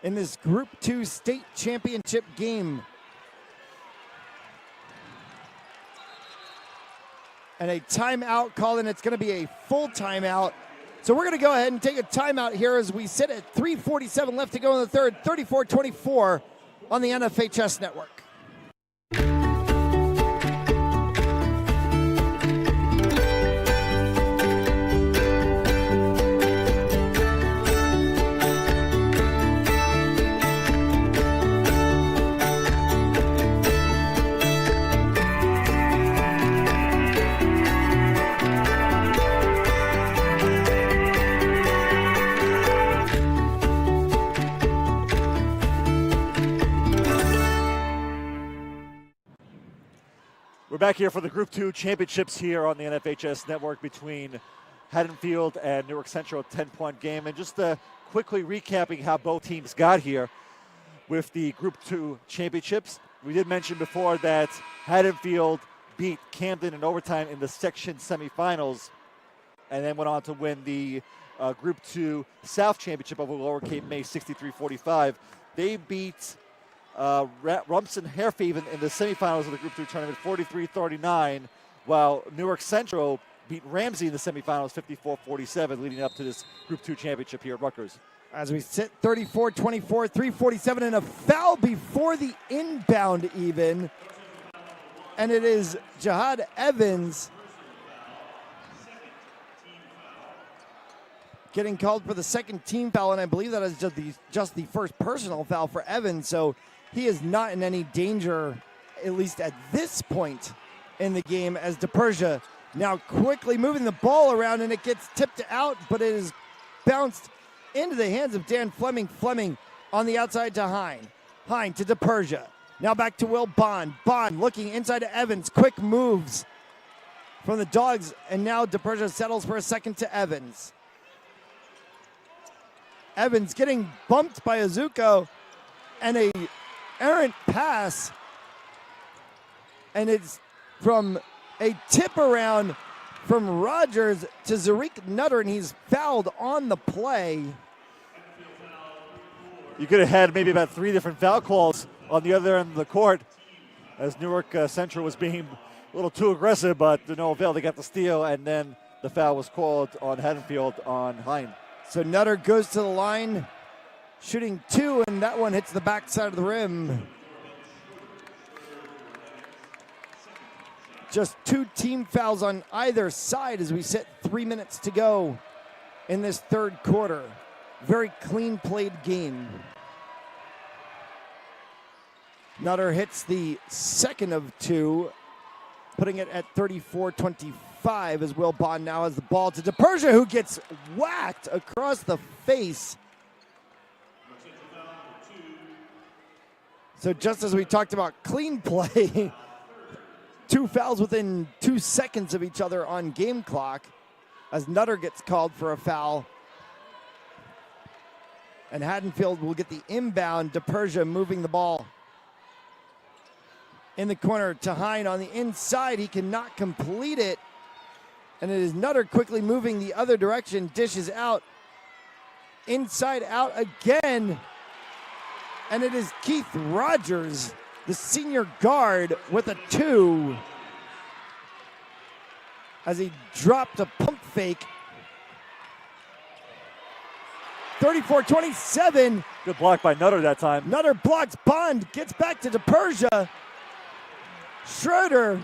in this Group 2 state championship game. And a timeout called, and it's going to be a full timeout. So we're going to go ahead and take a timeout here as we sit at 3:47 left to go in the third, 34-24 on the NFHS Network. We're back here for the Group 2 championships here on the NFHS Network between Haddonfield and Newark Central, 10-point game. And just quickly recapping how both teams got here with the Group 2 championships. We did mention before that Haddonfield beat Camden in overtime in the section semifinals and then went on to win the Group 2 South Championship over Lower Cape May 63-45. They beat Rumson Hairfield in the semifinals of the Group 2 tournament, 43-39, while Newark Central beat Ramsey in the semifinals, 54-47, leading up to this Group 2 championship here at Rutgers. As we sit 34-24, 3:47, and a foul before the inbound even. And it is Jihad Evans getting called for the second team foul, and I believe that is just the first personal foul for Evans, so he is not in any danger, at least at this point in the game, as DePersia now quickly moving the ball around, and it gets tipped out, but it is bounced into the hands of Dan Fleming. Fleming on the outside to Hine. Hine to DePersia. Now back to Will Bond. Bond looking inside to Evans. Quick moves from the Dogs, and now DePersia settles for a second to Evans. Evans getting bumped by Azuko, and a errant pass, and it's from a tip around from Rogers to Zarik Nutter, and he's fouled on the play. You could have had maybe about 3 different foul calls on the other end of the court, as Newark Central was being a little too aggressive, but to no avail. They got the steal, and then the foul was called on Haddonfield on Hine. So Nutter goes to the line, shooting 2, and that one hits the backside of the rim. Just 2 team fouls on either side as we sit 3 minutes to go in this third quarter. Very clean played game. Nutter hits the second of 2, putting it at 34-25 as Will Bond now has the ball to DePersia, who gets whacked across the face. So just as we talked about clean play, 2 fouls within 2 seconds of each other on game clock as Nutter gets called for a foul. And Haddonfield will get the inbound. DePersia moving the ball in the corner to Hine on the inside. He cannot complete it. And it is Nutter quickly moving the other direction. Dishes out. Inside out again. And it is Keith Rogers, the senior guard, with a 2. As he dropped a pump fake. 34-27. Good block by Nutter that time. Nutter blocks Bond, gets back to DePersia. Schroeder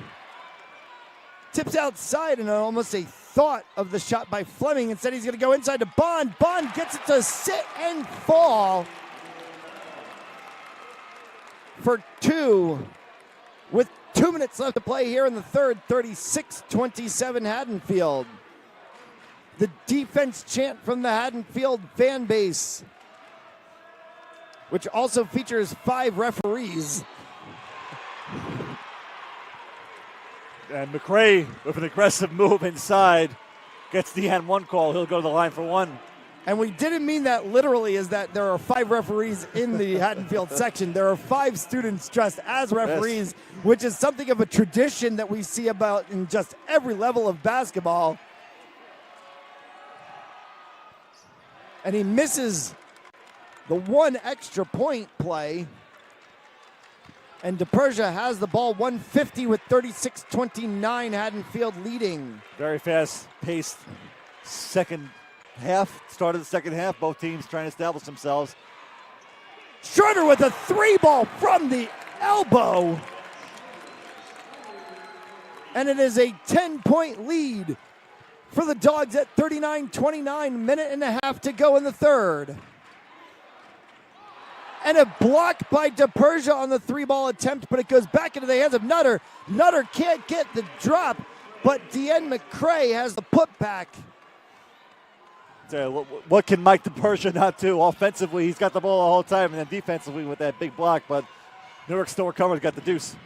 tips outside, and almost a thought of the shot by Fleming. Instead, he's going to go inside to Bond. Bond gets it to sit and fall for 2 with 2 minutes left to play here in the third. 36-27 Haddonfield. The defense chant from the Haddonfield fan base, which also features 5 referees. And McRae, with an aggressive move inside, gets the N1 call. He'll go to the line for 1. And we didn't mean that literally, is that there are 5 referees in the Haddonfield section. There are 5 students dressed as referees, yes, which is something of a tradition that we see about in just every level of basketball. And he misses the 1 extra point play. And DePersia has the ball, 150 with 36-29, Haddonfield leading. Very fast-paced second half. Started the second half, both teams trying to establish themselves. Schroeder with a 3-ball from the elbow. And it is a 10-point lead for the Dogs at 39-29, minute and a half to go in the third. And a block by DePersia on the 3-ball attempt, but it goes back into the hands of Nutter. Nutter can't get the drop, but Deanne McCrae has the putback. What can Mike DePersia not do? Offensively, he's got the ball the whole time, and then defensively with that big block, but Newark still recovered, got the deuce.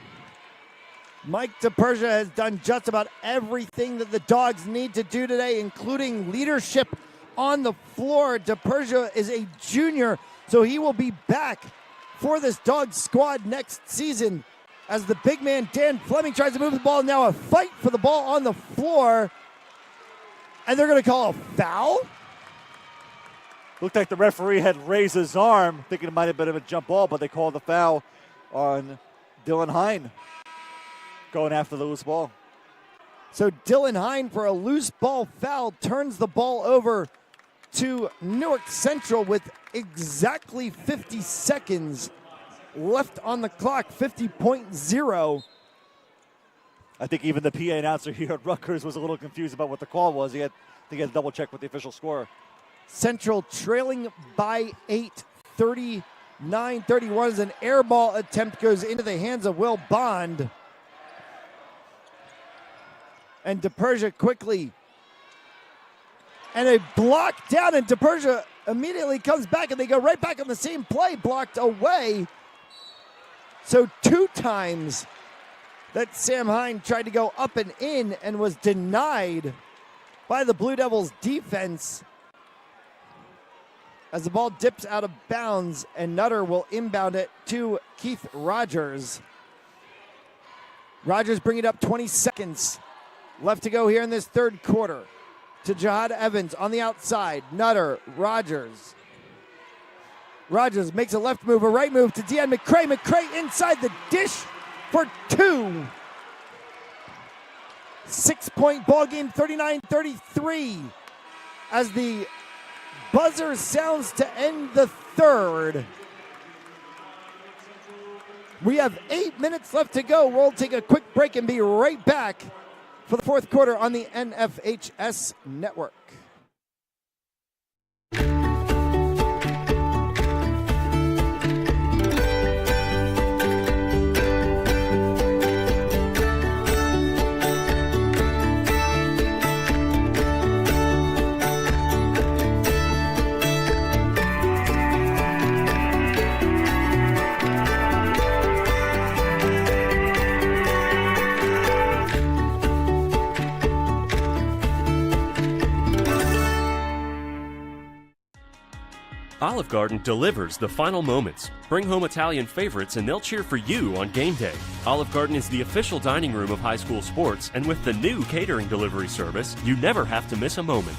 Mike DePersia has done just about everything that the Dogs need to do today, including leadership on the floor. DePersia is a junior, so he will be back for this Dogs squad next season as the big man Dan Fleming tries to move the ball. Now a fight for the ball on the floor, and they're going to call a foul? Looked like the referee had raised his arm, thinking it might have been a jump ball, but they called the foul on Dylan Hine going after the loose ball. So Dylan Hine, for a loose ball foul, turns the ball over to Newark Central with exactly 50 seconds left on the clock, 50.0. I think even the PA announcer here at Rutgers was a little confused about what the call was. He had to double check with the official score. Central trailing by 8, 39-31 as an air ball attempt goes into the hands of Will Bond. And DePersia quickly. And a block down, and DePersia immediately comes back, and they go right back on the same play, blocked away. So 2 times that Sam Hine tried to go up and in and was denied by the Blue Devils defense as the ball dips out of bounds, and Nutter will inbound it to Keith Rogers. Rogers bring it up 20 seconds left to go here in this third quarter. To Jihad Evans on the outside. Nutter, Rogers. Rogers makes a left move, a right move to Deanne McCray. McCray inside the dish for 2. 6-point ball game, 39-33. As the buzzer sounds to end the third. We have 8 minutes left to go. We'll take a quick break and be right back for the fourth quarter on the NFHS Network. Olive Garden delivers the final moments. Bring home Italian favorites and they'll cheer for you on game day. Olive Garden is the official dining room of high school sports, and with the new catering delivery service, you never have to miss a moment.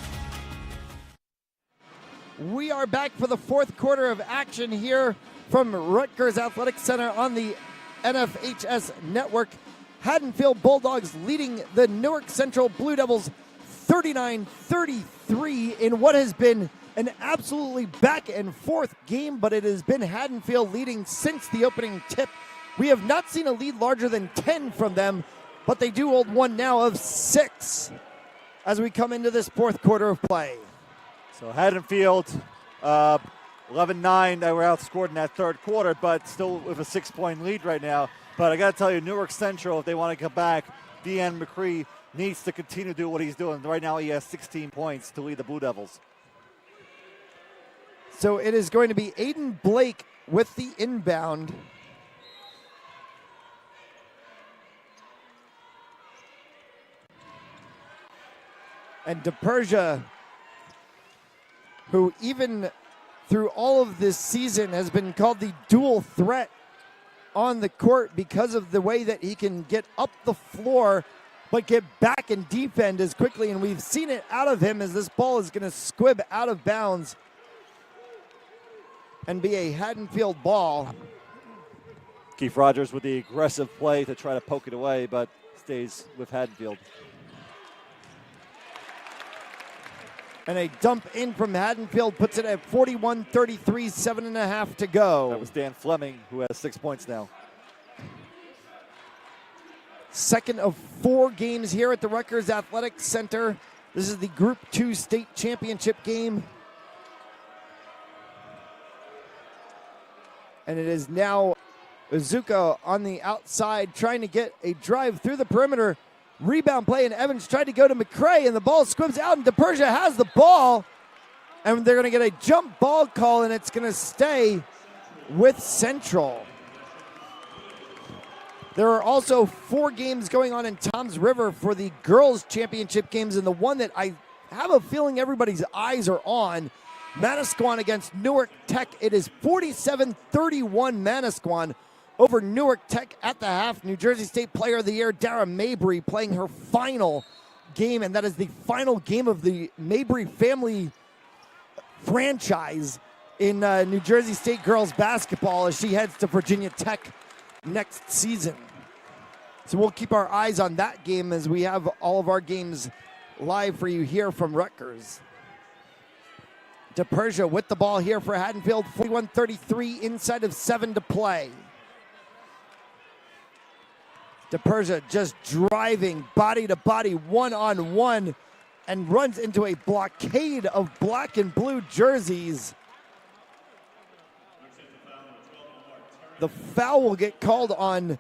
We are back for the fourth quarter of action here from Rutgers Athletic Center on the NFHS Network. Haddonfield Bulldogs leading the Newark Central Blue Devils 39-33 in what has been an absolutely back and forth game, but it has been Haddonfield leading since the opening tip. We have not seen a lead larger than 10 from them, but they do hold one now of 6 as we come into this fourth quarter of play. So Haddonfield, 11-9, they were outscored in that third quarter, but still with a 6-point lead right now. But I got to tell you, Newark Central, if they want to come back, Deanne McCree needs to continue to do what he's doing. Right now he has 16 points to lead the Blue Devils. So it is going to be Aiden Blake with the inbound. And DePersia, who even through all of this season has been called the dual threat on the court because of the way that he can get up the floor but get back and defend as quickly. And we've seen it out of him as this ball is going to squib out of bounds and be a Haddonfield ball. Keith Rogers with the aggressive play to try to poke it away, but stays with Haddonfield. And a dump in from Haddonfield puts it at 41-33, 7.5 to go. That was Dan Fleming, who has 6 points now. Second of 4 games here at the Rutgers Athletic Center. This is the Group 2 state championship game. And it is now Izuka on the outside trying to get a drive through the perimeter. Rebound play, and Evans tried to go to McCray, and the ball squibs out, and DePersia has the ball. And they're going to get a jump ball call, and it's going to stay with Central. There are also 4 games going on in Toms River for the girls' championship games, and the one that I have a feeling everybody's eyes are on, Manasquan against Newark Tech. It is 47-31 Manasquan over Newark Tech at the half. New Jersey State Player of the Year, Dara Mabry, playing her final game, and that is the final game of the Mabry family franchise in New Jersey State girls basketball as she heads to Virginia Tech next season. So we'll keep our eyes on that game as we have all of our games live for you here from Rutgers. DePersia with the ball here for Haddonfield, 41-33, inside of 7 to play. DePersia just driving body to body, one-on-one, and runs into a blockade of black and blue jerseys. The foul will get called on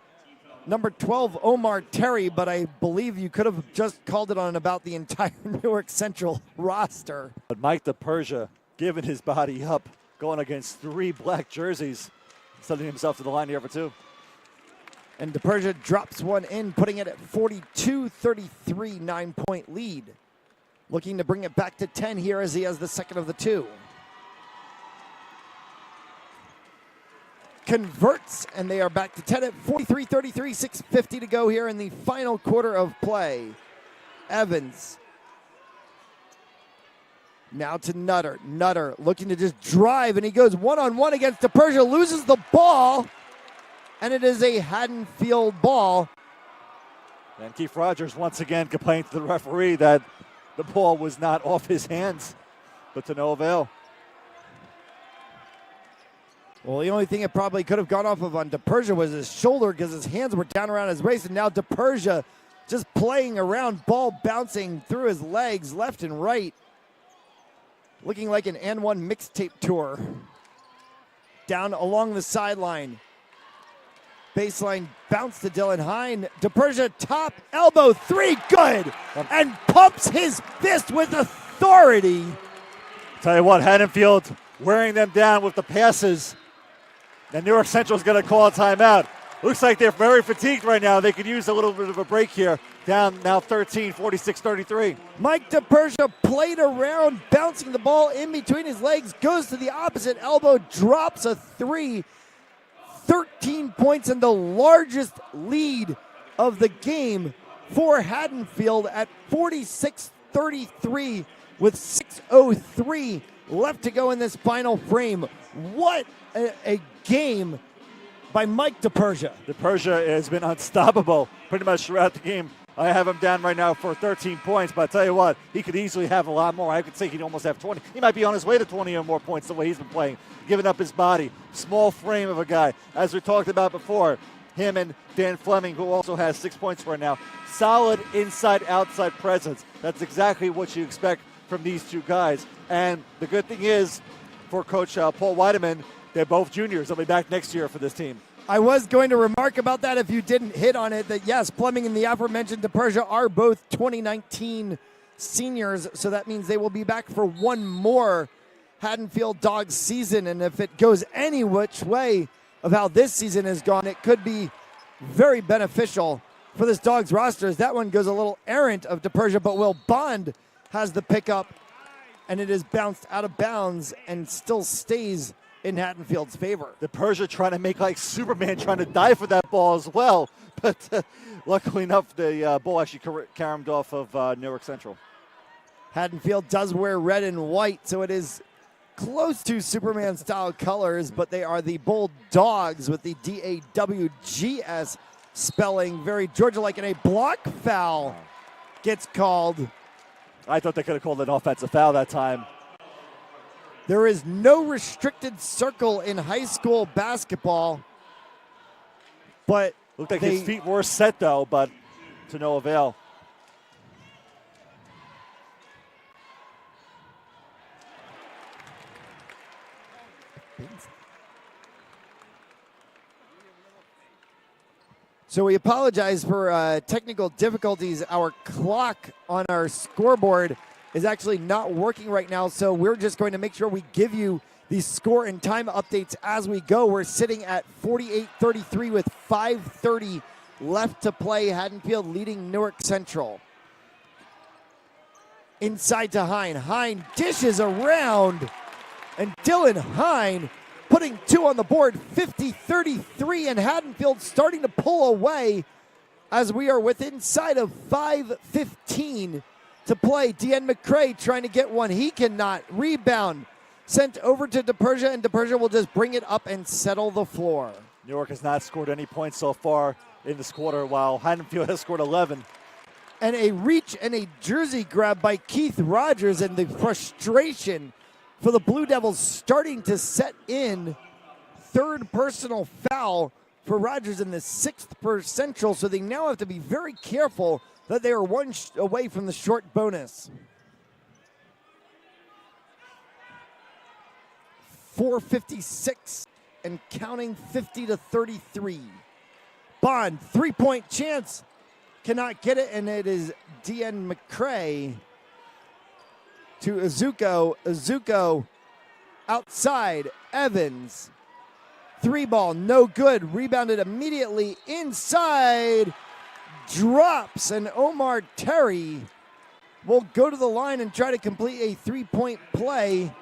number 12, Omar Terry, but I believe you could have just called it on about the entire Newark Central roster. But Mike DePersia giving his body up, going against 3 black jerseys, sending himself to the line here for 2. And DePersia drops one in, putting it at 42-33, 9-point lead. Looking to bring it back to 10 here as he has the second of the 2. Converts, and they are back to 10 at 43-33, 6:50 to go here in the final quarter of play. Evans. Now to Nutter. Nutter looking to just drive, and he goes one-on-one against DePersia, loses the ball, and it is a Haddonfield ball. And Keith Rogers once again complained to the referee that the ball was not off his hands, but to no avail. Well, the only thing it probably could have gone off of on DePersia was his shoulder because his hands were down around his waist, and now DePersia just playing around, ball bouncing through his legs left and right. Looking like an N1 mixtape tour. Down along the sideline. Baseline bounce to Dylan Hine. DePersia top elbow 3, good! And pumps his fist with authority. Tell you what, Haddonfield wearing them down with the passes. And Newark Central is going to call a timeout. Looks like they're very fatigued right now. They could use a little bit of a break here. Down now 13, 46-33. Mike DePersia played around, bouncing the ball in between his legs, goes to the opposite elbow, drops a 3. 13 points and the largest lead of the game for Haddonfield at 46-33 with 6:03 left to go in this final frame. What a game by Mike DePersia. DePersia has been unstoppable pretty much throughout the game. I have him down right now for 13 points, but I tell you what, he could easily have a lot more. I could say he'd almost have 20. He might be on his way to 20 or more points the way he's been playing, giving up his body. Small frame of a guy. As we talked about before, him and Dan Fleming, who also has 6 points right now. Solid inside-outside presence. That's exactly what you expect from these two guys. And the good thing is, for Coach Paul Weideman, they're both juniors. They'll be back next year for this team. I was going to remark about that if you didn't hit on it, that yes, Fleming and the aforementioned DePersia are both 2019 seniors, so that means they will be back for one more Haddonfield Dogs season, and if it goes any which way of how this season has gone, it could be very beneficial for this Dogs roster, as that one goes a little errant of DePersia, but Will Bond has the pickup, and it is bounced out of bounds and still stays in Haddonfield's favor. DePersia trying to make like Superman, trying to dive for that ball as well. But luckily enough, the ball actually caromed off of Newark Central. Haddonfield does wear red and white, so it is close to Superman-style colors, but they are the Bold Dogs with the D-A-W-G-S spelling. Very Georgia-like, and a block foul gets called. I thought they could have called an offensive foul that time. There is no restricted circle in high school basketball, but looked like his feet were set though, but to no avail. So we apologize for technical difficulties. Our clock on our scoreboard is actually not working right now, so we're just going to make sure we give you the score and time updates as we go. We're sitting at 48-33 with 5:30 left to play. Haddonfield leading Newark Central. Inside to Hine. Hine dishes around, and Dylan Hine putting 2 on the board, 50-33, and Haddonfield starting to pull away as we are within sight of 5:15 to play. Dean McCrae trying to get one. He cannot. Rebound sent over to DePersia, and DePersia will just bring it up and settle the floor. Newark has not scored any points so far in this quarter, while Haddonfield has scored 11. And a reach and a jersey grab by Keith Rogers, and the frustration for the Blue Devils starting to set in. Third personal foul for Rogers in the 6th per Central, so they now have to be very careful that they are one away from the short bonus. 4:56 and counting, 50-33. Bond, three-point chance, cannot get it, and it is Deanne McCrae to Azuko. Azuko outside, Evans. Three ball, no good. Rebounded immediately inside. Drops, and Omar Terry will go to the line and try to complete a three-point play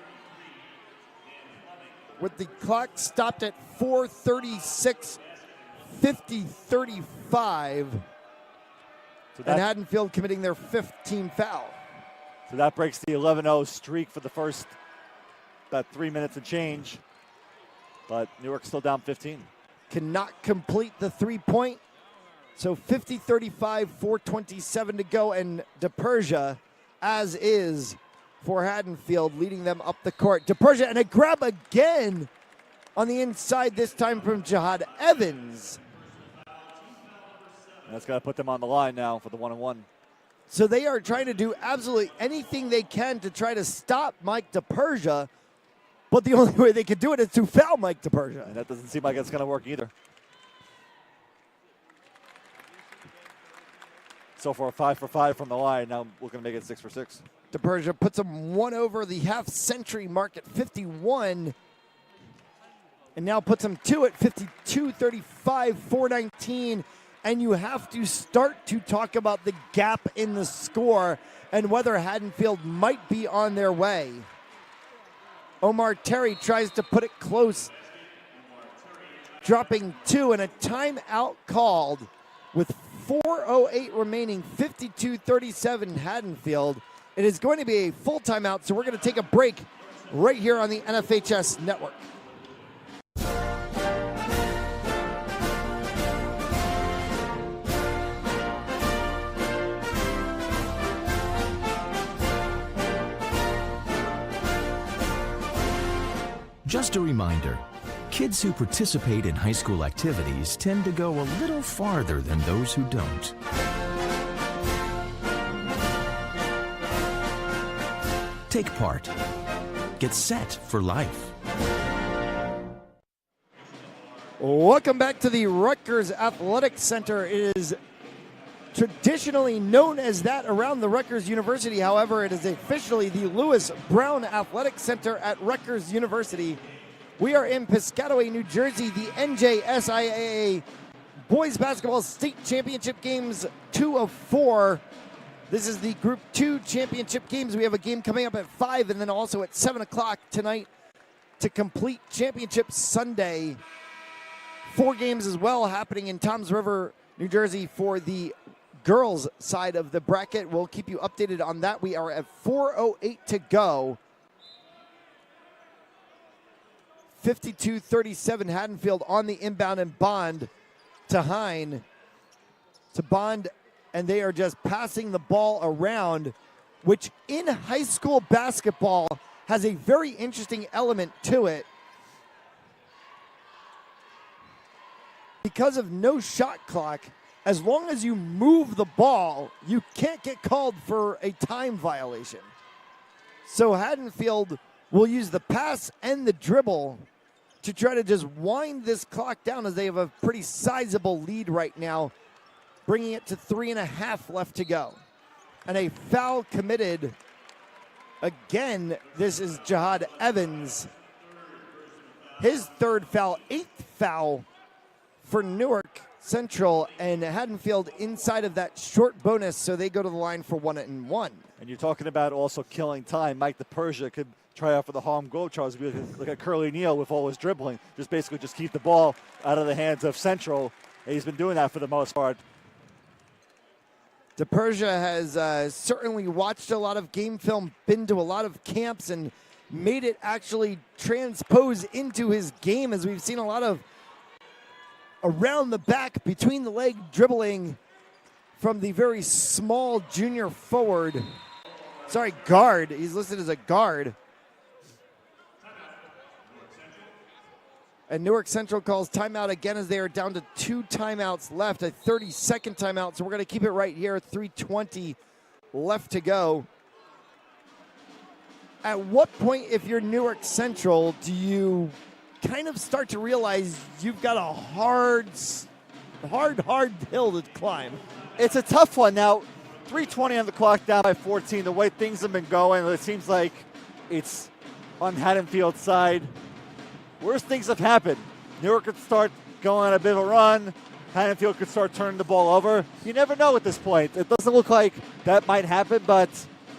with the clock stopped at 4:36, 50-35. And Haddonfield committing their 15th foul. So that breaks the 11-0 streak for the first about 3 minutes and change. But Newark still down 15. Cannot complete the three-point. So 50-35, 4:27 to go, and DePersia, as is for Haddonfield, leading them up the court. DePersia, and a grab again on the inside, this time from Jihad Evans. And that's got to put them on the line now for the 1-on-1. So they are trying to do absolutely anything they can to try to stop Mike DePersia, but the only way they can do it is to foul Mike DePersia. And that doesn't seem like it's going to work either. So far, 5 for 5 from the line. Now we're going to make it 6 for 6. DePersia puts them one over the half-century mark at 51, and now puts them two at 52-35, 4:19. And you have to start to talk about the gap in the score and whether Haddonfield might be on their way. Omar Terry tries to put it close, dropping two, and a timeout called with 4:08 remaining, 52-37 Haddonfield. It is going to be a full timeout, so we're going to take a break right here on the NFHS Network. Just a reminder, kids who participate in high school activities tend to go a little farther than those who don't. Take part. Get set for life. Welcome back to the Rutgers Athletic Center. It is traditionally known as that around the Rutgers University. However, it is officially the Lewis Brown Athletic Center at Rutgers University. We are in Piscataway, New Jersey, the NJSIAA Boys Basketball State Championship Games 2 of 4. This is the Group 2 Championship Games. We have a game coming up at 5 and then also at 7 o'clock tonight to complete Championship Sunday. 4 games as well happening in Toms River, New Jersey for the girls side of the bracket. We'll keep you updated on that. We are at 4:08 to go. 52-37 Haddonfield on the inbound, and Bond to Hine to Bond, and they are just passing the ball around, which in high school basketball has a very interesting element to it. Because of no shot clock, as long as you move the ball, you can't get called for a time violation. So Haddonfield will use the pass and the dribble to try to just wind this clock down, as they have a pretty sizable lead right now, bringing it to 3.5 left to go. And a foul committed. Again, this is Jihad Evans. His third foul, 8th foul for Newark Central, and Haddonfield inside of that short bonus, so they go to the line for 1-and-1. And you're talking about also killing time. Mike DePersia could try out for the Harlem Globetrotters, be like a Curly Neal with all his dribbling. Basically just keep the ball out of the hands of Central. And he's been doing that for the most part. DePersia has certainly watched a lot of game film, been to a lot of camps, and made it actually transpose into his game, as we've seen a lot of around the back, between the leg dribbling from the very small junior forward. Sorry, guard. He's listed as a guard. And Newark Central calls timeout again as they are down to 2 timeouts left, a 30-second timeout. So we're going to keep it right here, 3:20 left to go. At what point, if you're Newark Central, do you kind of start to realize you've got a hard hill to climb? It's a tough one. Now, 3:20 on the clock, down by 14. The way things have been going, it seems like it's on Haddonfield's side. Worse things have happened. Newark could start going on a bit of a run. Haddonfield could start turning the ball over. You never know at this point. It doesn't look like that might happen, but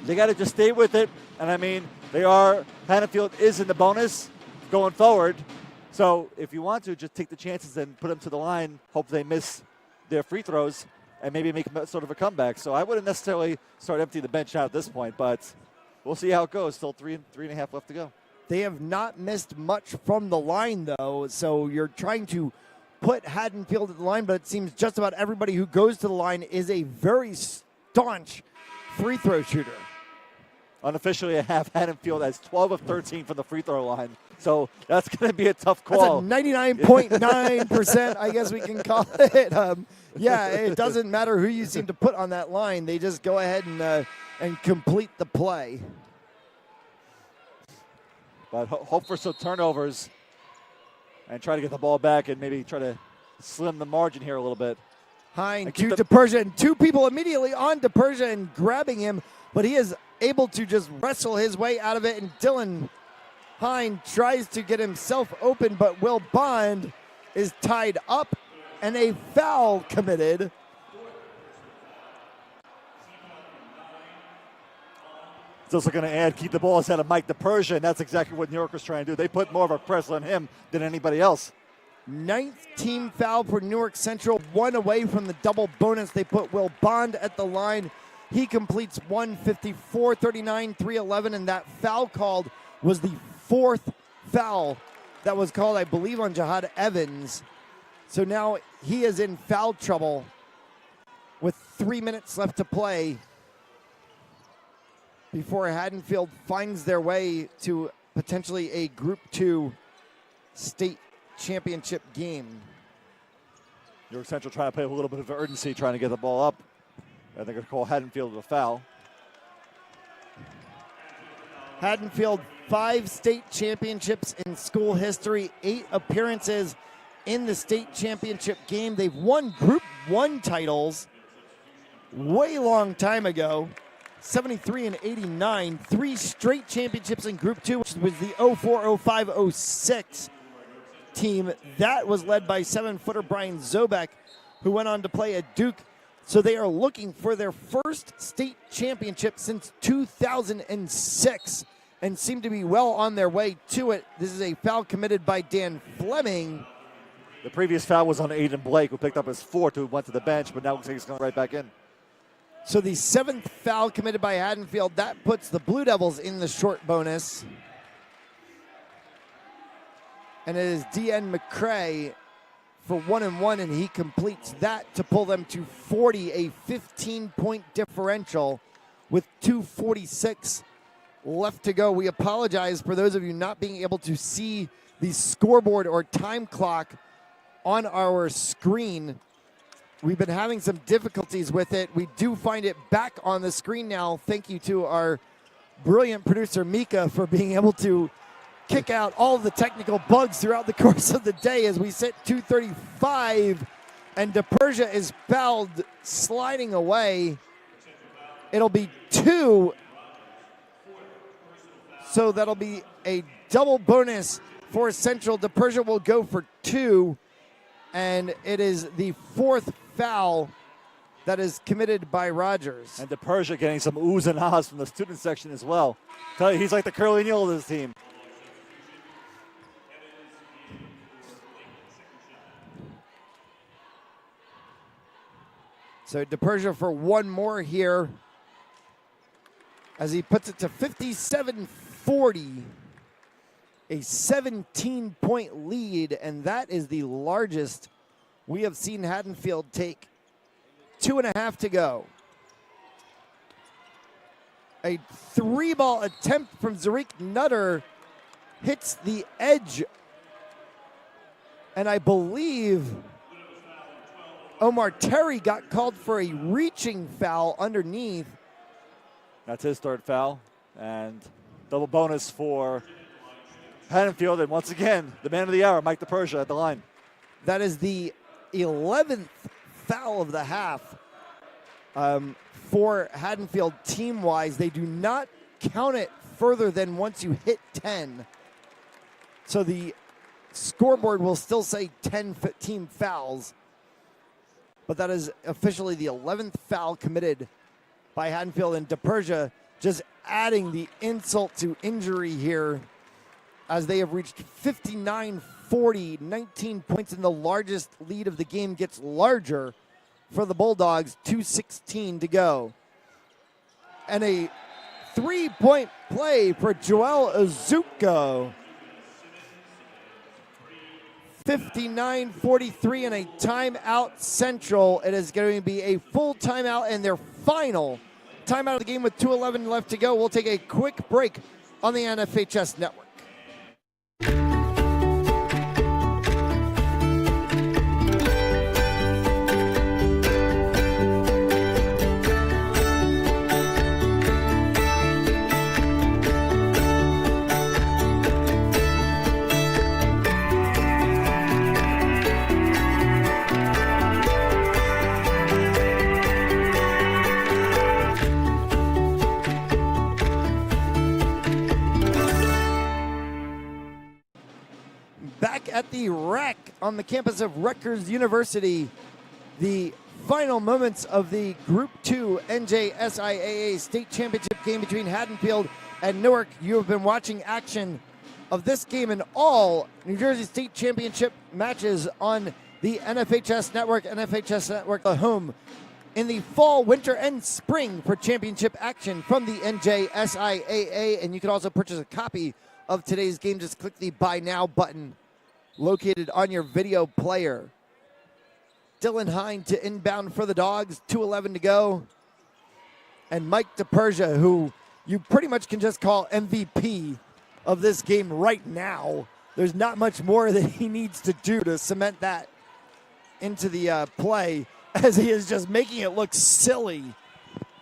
they got to just stay with it. And I mean, Haddonfield is in the bonus going forward. So if you want to, just take the chances and put them to the line. Hope they miss their free throws and maybe make sort of a comeback. So I wouldn't necessarily start emptying the bench out at this point, but we'll see how it goes. Still three and a half left to go. They have not missed much from the line, though, so you're trying to put Haddonfield at the line, but it seems just about everybody who goes to the line is a very staunch free throw shooter. Unofficially, I have Haddonfield as 12 of 13 from the free throw line, so that's going to be a tough call. That's a 99.9%, I guess we can call it. Yeah, it doesn't matter who you seem to put on that line. They just go ahead and complete the play. But hope for some turnovers and try to get the ball back and maybe try to slim the margin here a little bit. Hine to DePersia, and 2 people immediately on DePersia and grabbing him, but he is able to just wrestle his way out of it, and Dylan Hine tries to get himself open, but Will Bond is tied up, and a foul committed. It's also going to keep the ball ahead of Mike DePersia, and that's exactly what New York was trying to do. They put more of a pressure on him than anybody else. 9th team foul for Newark Central, 1 away from the double bonus. They put Will Bond at the line. He completes 154, 39, 311, and that foul called was the 4th foul that was called, I believe, on Jihad Evans. So now he is in foul trouble with 3 minutes left to play before Haddonfield finds their way to potentially a Group 2 state championship game. New York Central trying to play with a little bit of urgency, trying to get the ball up. And they're going to call Haddonfield a foul. Haddonfield, 5 state championships in school history, 8 appearances in the state championship game. They've won Group 1 titles way long time ago. 73 and 89, 3 straight championships in Group 2, which was the 04, 05, 06 team. That was led by 7-footer Brian Zobek, who went on to play at Duke. So they are looking for their first state championship since 2006 and seem to be well on their way to it. This is a foul committed by Dan Fleming. The previous foul was on Aiden Blake, who picked up his 4th, who went to the bench, but now looks like he's going right back in. So the 7th foul committed by Haddonfield, that puts the Blue Devils in the short bonus. And it is D.N. McCrae for 1-1, and he completes that to pull them to 40, a 15-point differential with 2:46 left to go. We apologize for those of you not being able to see the scoreboard or time clock on our screen. We've been having some difficulties with it. We do find it back on the screen now. Thank you to our brilliant producer, Mika, for being able to kick out all of the technical bugs throughout the course of the day as we sit 2:35, and DePersia is fouled, sliding away. It'll be 2, so that'll be a double bonus for Central. DePersia will go for 2, and it is the 4th foul that is committed by Rogers. And DePersia getting some oohs and ahs from the student section as well. Tell you, he's like the Curly Neal of this team. So DePersia for 1 more here as he puts it to 57-40. a 17-point lead, and that is the largest we have seen Haddonfield take. 2.5 to go. A 3-ball attempt from Zarik Nutter hits the edge. And I believe Omar Terry got called for a reaching foul underneath. That's his third foul. And double bonus for Haddonfield. And once again, the man of the hour, Mike DePersia at the line. That is the 11th foul of the half for Haddonfield team-wise. They do not count it further than once you hit 10. So the scoreboard will still say 10 team fouls. But that is officially the 11th foul committed by Haddonfield, and DePersia just adding the insult to injury here as they have reached 59-40, 19 points, and the largest lead of the game gets larger for the Bulldogs, 2:16 to go. And a 3-point play for Joel Azuko. 59-43 and a timeout Central. It is going to be a full timeout and their final timeout of the game with 2:11 left to go. We'll take a quick break on the NFHS Network. Back at the rack on the campus of Rutgers University, the final moments of the Group 2 NJSIAA State Championship game between Haddonfield and Newark. You have been watching action of this game and all New Jersey State Championship matches on the NFHS Network. NFHS Network, the home in the fall, winter, and spring for championship action from the NJSIAA. And you can also purchase a copy of today's game. Just click the Buy Now button located on your video player. Dylan Hine to inbound for the Dogs, 2:11 to go. And Mike DePersia, who you pretty much can just call MVP of this game right now. There's not much more that he needs to do to cement that into the play, as he is just making it look silly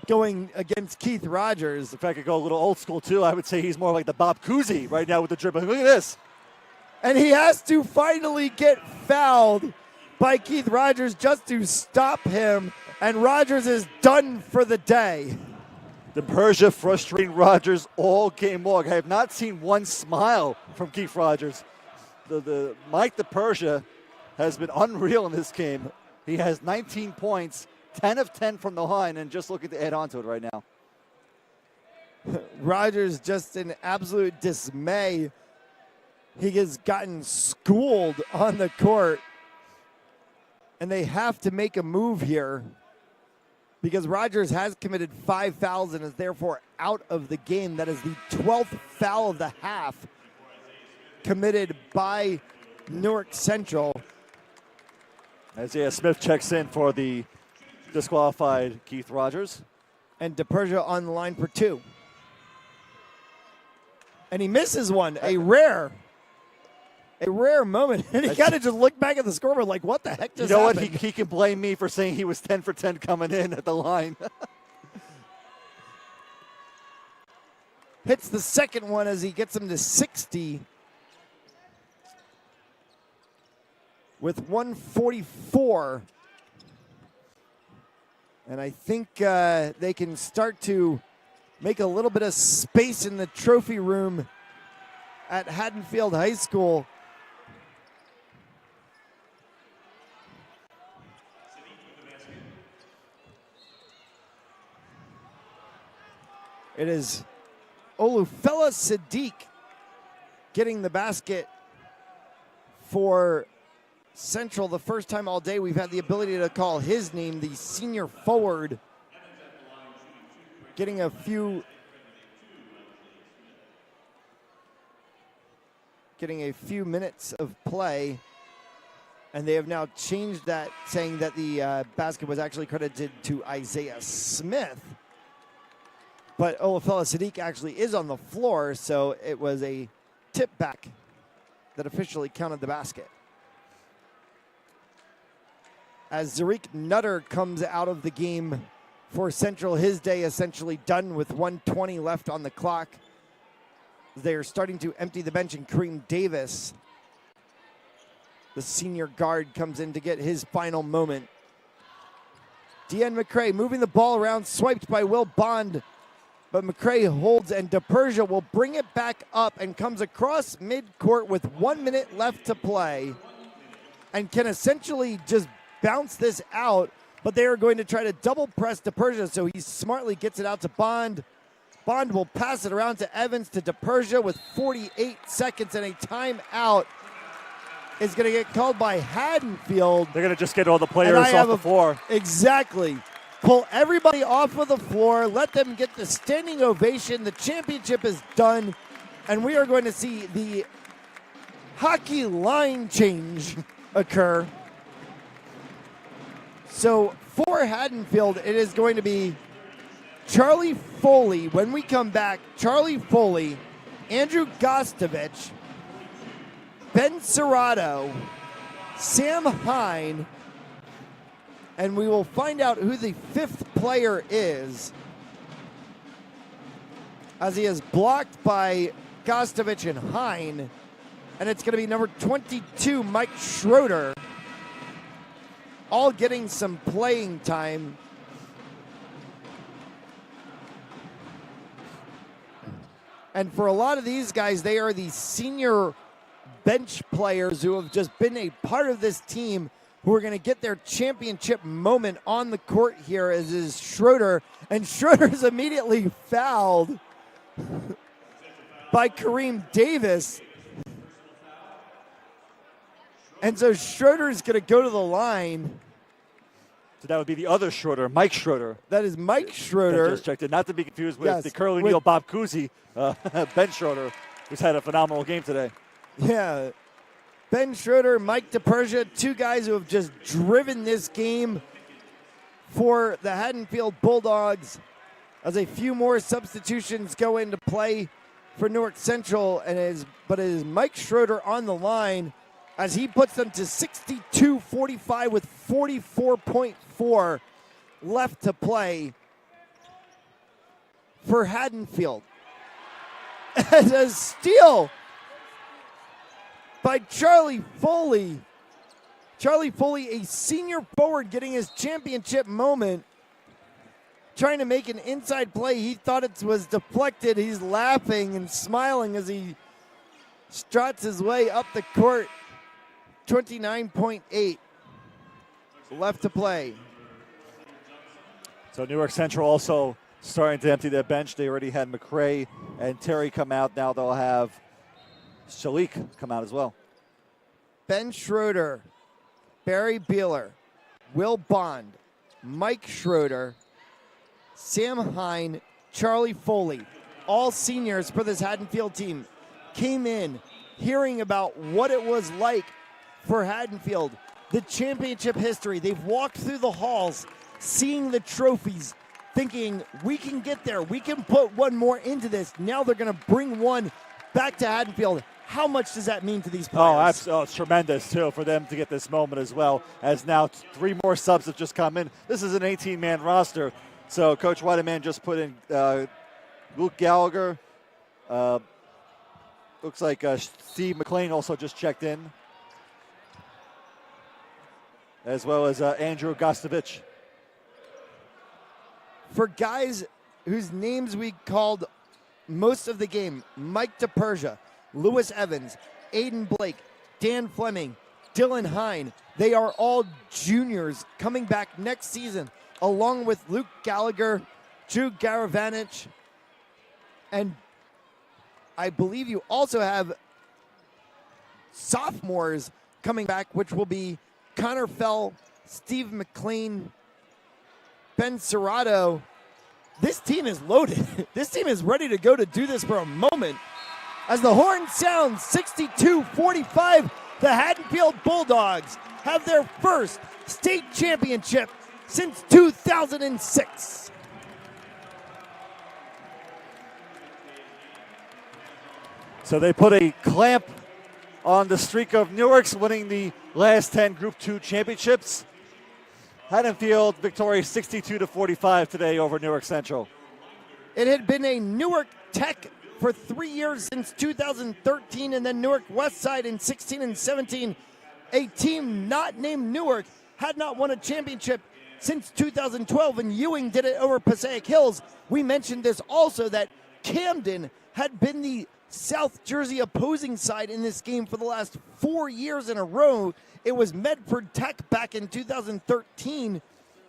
going against Keith Rogers. If I could go a little old school too, I would say he's more like the Bob Cousy right now with the dribbling. Look at this. And he has to finally get fouled by Keith Rogers just to stop him. And Rogers is done for the day. DePersia frustrating Rogers all game long. I have not seen one smile from Keith Rogers. The Mike DePersia has been unreal in this game. He has 19 points, 10 of 10 from the line, and just looking to add on to it right now. Rogers just in absolute dismay. He has gotten schooled on the court. And they have to make a move here because Rogers has committed 5 fouls and is therefore out of the game. That is the 12th foul of the half committed by Newark Central. Isaiah Smith checks in for the disqualified Keith Rogers. And DePersia on the line for 2. And he misses one, a rare moment. And he kind of just looked back at the scoreboard like, what the heck just happened? You know what? He can blame me for saying he was 10 for 10 coming in at the line. Hits the second one as he gets him to 60 with 144. And I think they can start to make a little bit of space in the trophy room at Haddonfield High School. It is Olufella Sadiq getting the basket for Central. The first time all day we've had the ability to call his name, the senior forward, getting a few getting a few minutes of play. And they have now changed that, saying that the basket was actually credited to Isaiah Smith. But Olafella Sadiq actually is on the floor, so it was a tip back that officially counted the basket. As Zarik Nutter comes out of the game for Central, his day essentially done with 1:20 left on the clock. They're starting to empty the bench, and Kareem Davis, the senior guard, comes in to get his final moment. Deanne McCray moving the ball around, swiped by Will Bond, but McCray holds, and DePersia will bring it back up and comes across midcourt with 1 minute left to play and can essentially just bounce this out, but they are going to try to double press DePersia, so he smartly gets it out to Bond. Bond will pass it around to Evans to DePersia with 48 seconds, and a timeout is going to get called by Haddonfield. They're going to just get all the players off the floor. Exactly. Pull everybody off of the floor. Let them get the standing ovation. The championship is done. And we are going to see the hockey line change occur. So for Haddonfield, it is going to be Charlie Foley. When we come back, Charlie Foley, Andrew Gostovich, Ben Serrato, Sam Hine, and we will find out who the fifth player is, as he is blocked by Gostovich and Hine, and it's going to be number 22, Mike Schroeder, all getting some playing time. And for a lot of these guys, they are the senior bench players who have just been a part of this team, who are going to get their championship moment on the court here, as is Schroeder. And Schroeder's immediately fouled by Kareem Davis. And so Schroeder's going to go to the line. So that would be the other Schroeder, Mike Schroeder. That is Mike Schroeder. Just checked in, not to be confused with the Curly Neal Bob Cousy, Ben Schroeder, who's had a phenomenal game today. Yeah. Ben Schroeder, Mike DePersia, two guys who have just driven this game for the Haddonfield Bulldogs, as a few more substitutions go into play for Newark Central, but it is Mike Schroeder on the line as he puts them to 62-45 with 44.4 left to play for Haddonfield. And a steal by Charlie Foley. Charlie Foley, a senior forward, getting his championship moment, trying to make an inside play. He thought it was deflected. He's laughing and smiling as he struts his way up the court. 29.8 left to play. So Newark Central also starting to empty their bench. They already had McCray and Terry come out. Now they'll have Shalik come out as well. Ben Schroeder, Barry Beeler, Will Bond, Mike Schroeder, Sam Hine, Charlie Foley, all seniors for this Haddonfield team, came in hearing about what it was like for Haddonfield, the championship history. They've walked through the halls, seeing the trophies, thinking, we can get there. We can put one more into this. Now they're going to bring one back to Haddonfield. How much does that mean to these players? Oh, it's tremendous, too, for them to get this moment as well, as now three more subs have just come in. This is an 18-man roster. So Coach Whiteman just put in Luke Gallagher. Looks like Steve McLean also just checked in, as well as Andrew Gostovich. For guys whose names we called most of the game, Mike DePersia, Lewis Evans, Aiden Blake, Dan Fleming, Dylan Hine, they are all juniors coming back next season, along with Luke Gallagher, Drew Garavanich, and I believe you also have sophomores coming back, which will be Connor Fell, Steve McLean, Ben Serrato. This team is loaded. This team is ready to go to do this for a moment. As the horn sounds, 62-45, the Haddonfield Bulldogs have their first state championship since 2006. So they put a clamp on the streak of Newark's winning the last 10 Group 2 championships. Haddonfield victorious 62-45 today over Newark Central. It had been a Newark Tech for 3 years since 2013, and then Newark Westside in 16 and 17. A team not named Newark had not won a championship since 2012, and Ewing did it over Passaic Hills. We mentioned this also, that Camden had been the South Jersey opposing side in this game for the last 4 years in a row. It was Medford Tech back in 2013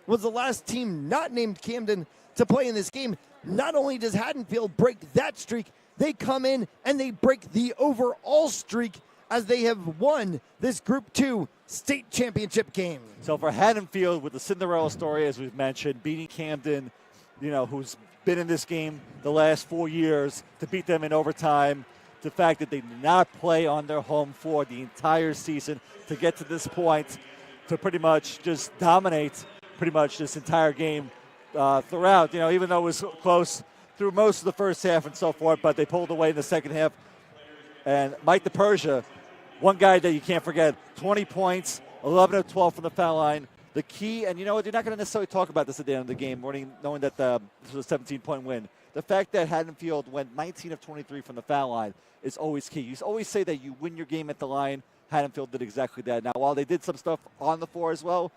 was the last team not named Camden to play in this game. Not only does Haddonfield break that streak, they come in and they break the overall streak as they have won this Group 2 state championship game. So for Haddonfield, with the Cinderella story, as we've mentioned, beating Camden, who's been in this game the last 4 years, to beat them in overtime, the fact that they did not play on their home floor the entire season to get to this point, to pretty much just dominate pretty much this entire game throughout, even though it was close through most of the first half and so forth, but they pulled away in the second half. And Mike DePersia, one guy that you can't forget, 20 points, 11 of 12 from the foul line. The key, and you know what, you're not going to necessarily talk about this at the end of the game, knowing that this was a 17-point win. The fact that Haddonfield went 19 of 23 from the foul line is always key. You always say that you win your game at the line. Haddonfield did exactly that. Now, while they did some stuff on the floor as well,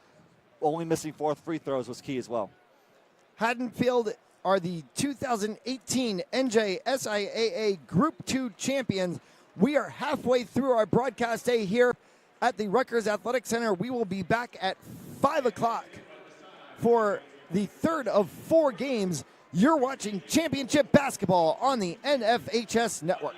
only missing 4 free throws was key as well. Haddonfield are the 2018 NJSIAA Group 2 champions. We are halfway through our broadcast day here at the Rutgers Athletic Center. We will be back at 5 o'clock for the third of 4 games. You're watching championship basketball on the NFHS Network.